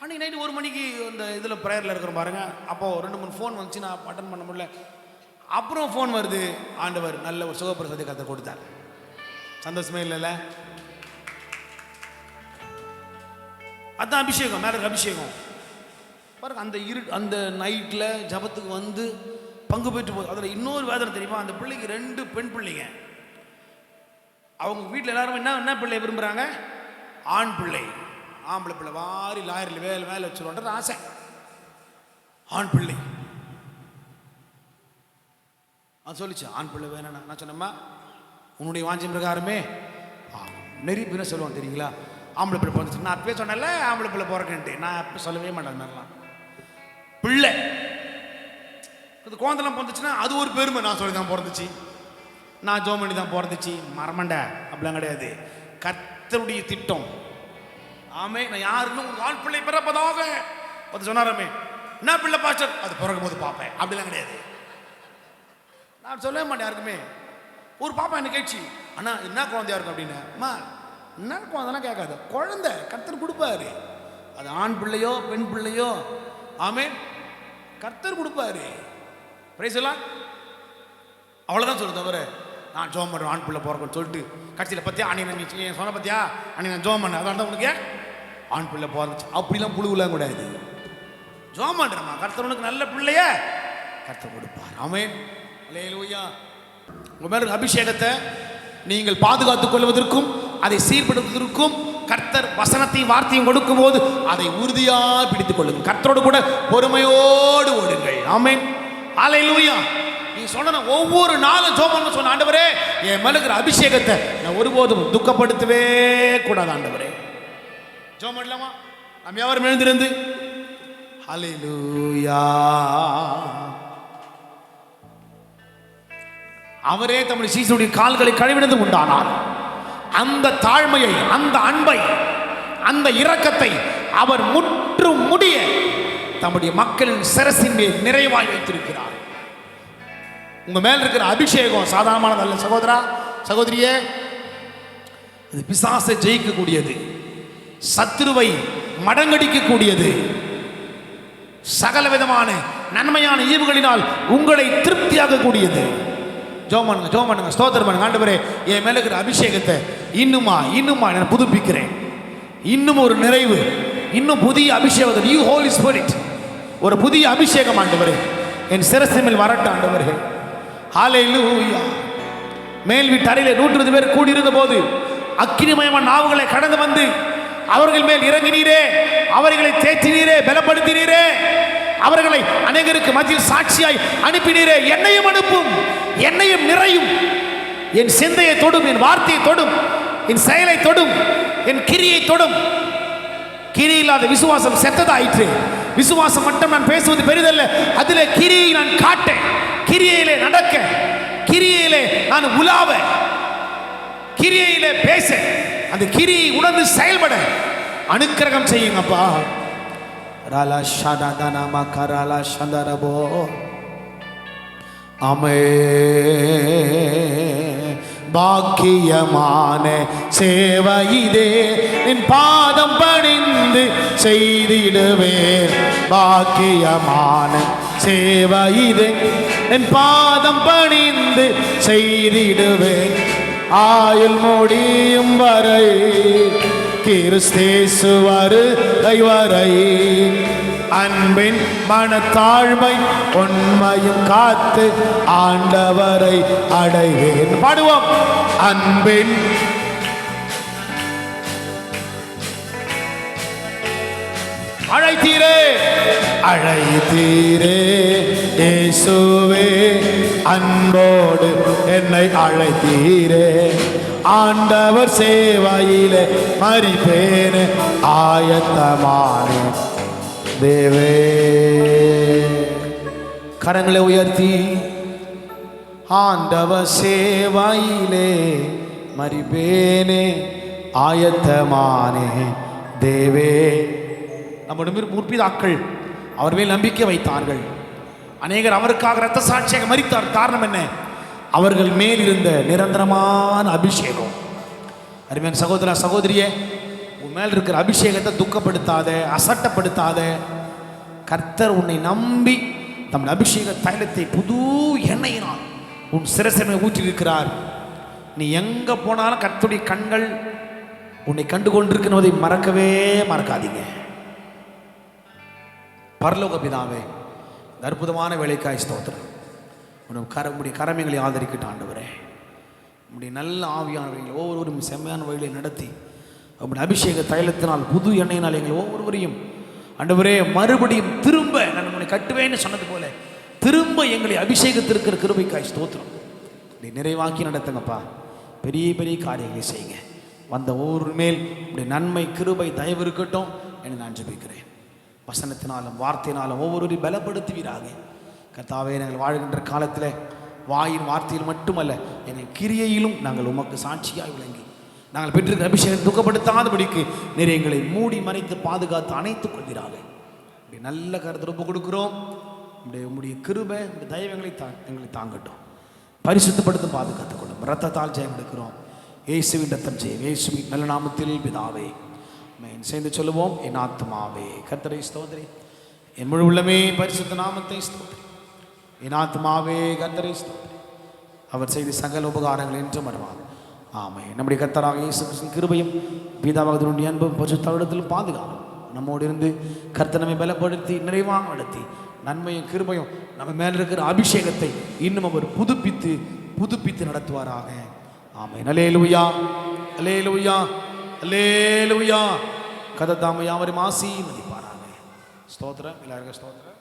அன்றைக்கி நைட்டு 1 மணிக்கு இந்த இதில் ப்ரேயரில் இருக்கிறோம் பாருங்க. அப்போது 2-3 ஃபோன் வந்துச்சு, நான் அட்டன் பண்ண முடியல. அப்புறம் ஃபோன் வருது, ஆண்டவர் நல்ல ஒரு சுகப்பிரசவத்தை கற்று கொடுத்தார். சந்தோஷமே இல்லைல்ல? அதுதான் அபிஷேகம், மேலே அபிஷேகம் பாருங்க. அந்த நைட்டில் ஜபத்துக்கு வந்து பங்கு பெற்று போகுது. அதில் இன்னொரு வேதனை தெரியுமா? அந்த பிள்ளைக்கு 2 பெண் பிள்ளைங்க. அவங்க வீட்டில் எல்லாரும் என்ன பிள்ளை விரும்புகிறாங்க? ஆண் பிள்ளை. ஆம்பளை பிள்ளை வாரி லாயரில் வேலை வச்சுருவான்ற ஆசை. ஆண் பிள்ளை அது சொல்லிச்சு, ஆண் பிள்ளை வேணா. நான் சொன்னம்மா, உன்னுடைய வாஞ்சியம் பிரகாரமே நிறைய பேர் சொல்லுவாங்க தெரியுங்களா, ஆம்பளை பிள்ளை பிறந்துச்சு. நான் அப்பவே சொன்னேன்ல ஆம்பளை பிள்ளை பிறக்கன்ட்டு. நான் அப்போ சொல்லவே மாட்டேன். மாதிரிலாம் பிள்ளை இது குழந்தைலாம் பிறந்துச்சுன்னா அது ஒரு பெருமை. நான் சொல்லி தான் பிறந்துச்சு, நான் ஜோம் பண்ணி தான் பிறந்துச்சு, மரமண்ட அப்படிலாம் கிடையாது. கர்த்தருடைய திட்டம். ஆமே, நான் யாருன்னு உங்க ஆண் பிள்ளை பிறப்பதாக அது சொன்னாரமே. என்ன பிள்ளை பாஸ்டர்? அது பிறக்கும் போது பார்ப்பேன், அப்படிலாம் கிடையாது. நான் சொல்லவே மாட்டேன் யாருக்குமே. ஒரு பாப்பா என்ன கேட்சி, அண்ணா என்ன குழந்தையா இருக்கும் அப்படின்னு. அம்மா என்ன குழந்தைலாம் கேட்காது, குழந்தை கர்த்தர் கொடுப்பாரு. அது ஆண் பிள்ளையோ பெண் பிள்ளையோ, ஆமே, கர்த்தர் கொடுப்பாரு. பிரைஸ் எல்லாம் அவ்வளோதான் சொல்லு. தவிர நான் ஜோம் பண்ணுறேன் ஆண் பிள்ளை பிறக்கும்னு சொல்லிட்டு கட்சியில் பற்றியா அன்னைக்கு நீ சொன்ன பற்றியா அன்னைக்கு நான் ஜோம் பண்ணேன், அதான் தான் உனக்கு ஆண் பிள்ளை பிறந்துச்சு அப்படிலாம் புழுவலாம் கூடாது. ஜோம் பண்ணுறேம்மா, கர்த்தர் உனக்கு நல்ல பிள்ளைய கர்த்தர் கொடுப்பார். ஆமென். அல்லேலூயா. உங்கள் மேலே அபிஷேகத்தை நீங்கள் பாதுகாத்துக் கொள்வதற்கும் அதை சீர்படுத்துவதற்கும் கர்த்தர் வசனத்தையும் வார்த்தையும் கொடுக்கும் போது அதை உறுதியாக பிடித்துக் கொள்ளுங்கள். கர்த்தரோடு கூட பொறுமையோடு ஓடுங்கள். ஆமென். ஹல்லேலூயா. நீ சொன்ன ஒவ்வொரு நாளும் ஜெபம் சொன்ன, ஆண்டவரே என் மேல இருக்கிற அபிஷேகத்தை நான் ஒருபோதும் துக்கப்படுத்தவே கூடாது ஆண்டவரே. ஜெபம் பண்ணலாமா? நம்ம யாரும் எழுந்திருந்து ஹல்லேலூயா. அவரே தம்முடைய சீசருடைய கால்களை கழுவினது உண்டானார். அந்த தாழ்மையை, அந்த அன்பை, அந்த இரக்கத்தை அவர் முற்றும் முடிய தம்முடைய மக்களின் சிரசின் மேல் நிறைவாய் வைத்திருக்கிறார். உங்க மேல் இருக்கிற அபிஷேகம் சாதாரணமானதல்ல சகோதரா, சகோதரியே. இது பிசாசை ஜெயிக்கக்கூடியது, சத்துருவை மடங்கடிக்கக்கூடியது, சகல விதமான நன்மையான ஈவுகளினால் உங்களை திருப்தியாகக்கூடியது. ஜெபம் பண்ணுங்க, ஜெபம் பண்ணுங்க, ஸ்தோத்திரம் பண்ணுங்க. ஆண்டவரே என் மேல இருக்கிற அபிஷேகத்தை இன்னுமா நான் புதுப்பிக்கிறேன். இன்னும் ஒரு நிறைவு, இன்னும் புதிய அபிஷேகம், யூ ஹோலி ஸ்பிரிட், ஒரு புதிய அபிஷேகம் ஆண்டவரே என் சிரசு மேல் வரட்டும் ஆண்டவரே. ஹல்லேலூயா. மேல் வீட்டு அறையிலே 120 பேர் கூடியிருந்த போது அக்கினிமயமான நாவுகளை கடந்து வந்து அவர்கள் மேல் இறங்கினீரே, அவர்களை தேற்றினீரே, பலப்படுத்தினீரே, அவர்களை அநேகருக்கு மத்தியில் சாட்சியாய் அனுப்பினீரே. என்னையும் அனுப்பும், என்னையும் நிறையும். என் சிந்தையை தொடும், என் வார்த்தையை தொடும், என் செயலை தொடும், என் கிரியை தொடும். கிரி இல்லாத விசுவாசம் செத்ததாயிற்று. விசுவாசம் மட்டும் நான் பேசுவது பெரிதல்ல, அதிலே கிரியை நான் காட்ட, கிரியையிலே நடக்க, கிரியையிலே நான் உலாவ, கிரியையிலே பேச, அந்த கிரியை உணர்ந்து செயல்பட அனுக்கிரகம் செய்யுங்கப்பா. ராலா ஷாதானா கராலா சந்தரபோ. ஆமே. பாக்கியமான சேவையிதே என் பாதம் பணிந்து செய்திடுவேன். பாக்கியமான சேவையிதே என் பாதம் பணிந்து செய்திடுவேன். ஆயுள் முடியும் வரை, கிறிஸ்தேசு வருகை வரை, அன்பின் மனத்தாழ்மை உண்மையும் காத்து ஆண்டவரை அடைவேன். பாடுவோம். அன்பின் அழைத்தீரே, அழைத்தீரே இயேசுவே, அன்போடு என்னை அழைத்தீரே. ஆண்டவர் சேவையிலே மரிப்பேனே, ஆயத்தமான தேவே. கரங்களை உயர்த்தி ஆண்டவர் சேவையிலே மரிப்பேனே, ஆயத்தமானே தேவே. நம்முடைய முற்பிதாக்கள் அவர் மேல் நம்பிக்கை வைத்தார்கள். அநேகர் அவருக்காக இரத்த சாட்சியாக மரித்தார். காரணம் என்ன? அவர்கள் மேல் இருந்த நிரந்தரமான அபிஷேகம். அருமையான சகோதர சகோதரியே, உன் மேல் இருக்கிற அபிஷேகத்தை துக்கப்படுத்தாத, அசட்டப்படுத்தாத. கர்த்தர் உன்னை நம்பி தம் அபிஷேக தைலத்தை புது எண்ணெயினால் உன் சிரசனை ஊற்றியிருக்கிறார். நீ எங்க போனாலும் கர்த்தருடைய கண்கள் உன்னை கண்டு கொண்டிருக்கிறதை மறக்கவே மறக்காதீங்க. பரலோக பிதாவே, அற்புதமான வேலைக்காய் ஸ்தோத்திரம். உன்னுடைய கரமைகளை ஆதரிக்கிட்டு ஆண்டவரே, உன்னுடைய நல்ல ஆவியானவர்கள் ஒவ்வொருவரும் செம்மையான வழியை நடத்தி உங்களுடைய அபிஷேக தைலத்தினால் புது எண்ணெயினால் எங்கள் ஒவ்வொருவரையும் ஆண்டவரே மறுபடியும் திரும்ப நான் உன்னை கட்டுவேன்னு சொன்னது போல திரும்ப எங்களை அபிஷேகத்திற்கிற கிருபைக்காய் ஸ்தோத்திரம். நிறைவாக்கி நடத்துங்கப்பா. பெரிய பெரிய காரியங்களை செய்யுங்க. வந்த ஒவ்வொரு மேல் உடைய நன்மை கிருபை தயவு இருக்கட்டும் என்று நான் ஜெபிக்கிறேன். வசனத்தினாலும் வார்த்தையினாலும் ஒவ்வொருவரையும் பலப்படுத்துவீராக. கர்த்தாவே, நாங்கள் வாழ்கின்ற காலத்தில் வாயின் வார்த்தையில் மட்டுமல்ல, எங்கள் கிரியையிலும் நாங்கள் உமக்கு சாட்சியாய் விளங்கி நாங்கள் பெற்றிருக்கிற அபிஷேகம் துக்கப்படுத்தாதபடிக்கு நிறைய எங்களை மூடி மறைத்து பாதுகாத்து அணைத்துக் கொள்கிறாங்க. இப்படி நல்ல கருத்து ஒப்பு கொடுக்கிறோம். உங்களுடைய கிருபை, உங்களுடைய தயவங்களை எங்களை தாங்கட்டும். பரிசுத்தப்படுத்த பாதுகாத்துக் கொள்ளும். ரத்தத்தால் ஜெயம் எடுக்கிறோம். இயேசுவின் ரத்தம் ஜெயம். இயேசுவின் நல்ல நாமத்தில் பிதாவே ஆமென். சேர்ந்து சொல்லுவோம். என் ஆத்மாவே கர்த்தரை ஸ்தோத்திரி, என் முழு உள்ளமே பரிசுத்த நாமத்தை ஸ்தோத்திரி. என் ஆத்மாவே கர்த்தரை ஸ்தோத்திரி, அவர் செய்த சகல உபகாரங்கள் என்றும் வருவார். ஆமென். நம்முடைய கர்த்தராக இயேசு கிறிஸ்துவின் கிருபையும் பிதாவாகிய அன்பும் பரிசுத்தத்திலும் பாதுகாப்பும் நம்மோடு இருந்து கர்த்தர் நம்மை பலப்படுத்தி நிறைவாக நடத்தி நன்மையும் கிருபையும் நம்ம மேல இருக்கிற அபிஷேகத்தை இன்னும் அவர் புதுப்பித்து நடத்துவாராக. ஆமென். அல்லேலூயா, அல்லேலூயா, அல்லேலூயா. கர்த்தர் தாமே யாவரையும் ஆசீர்வதிப்பாராக. ஸ்தோத்திரம். எல்லாருக்கும் ஸ்தோத்திரம்.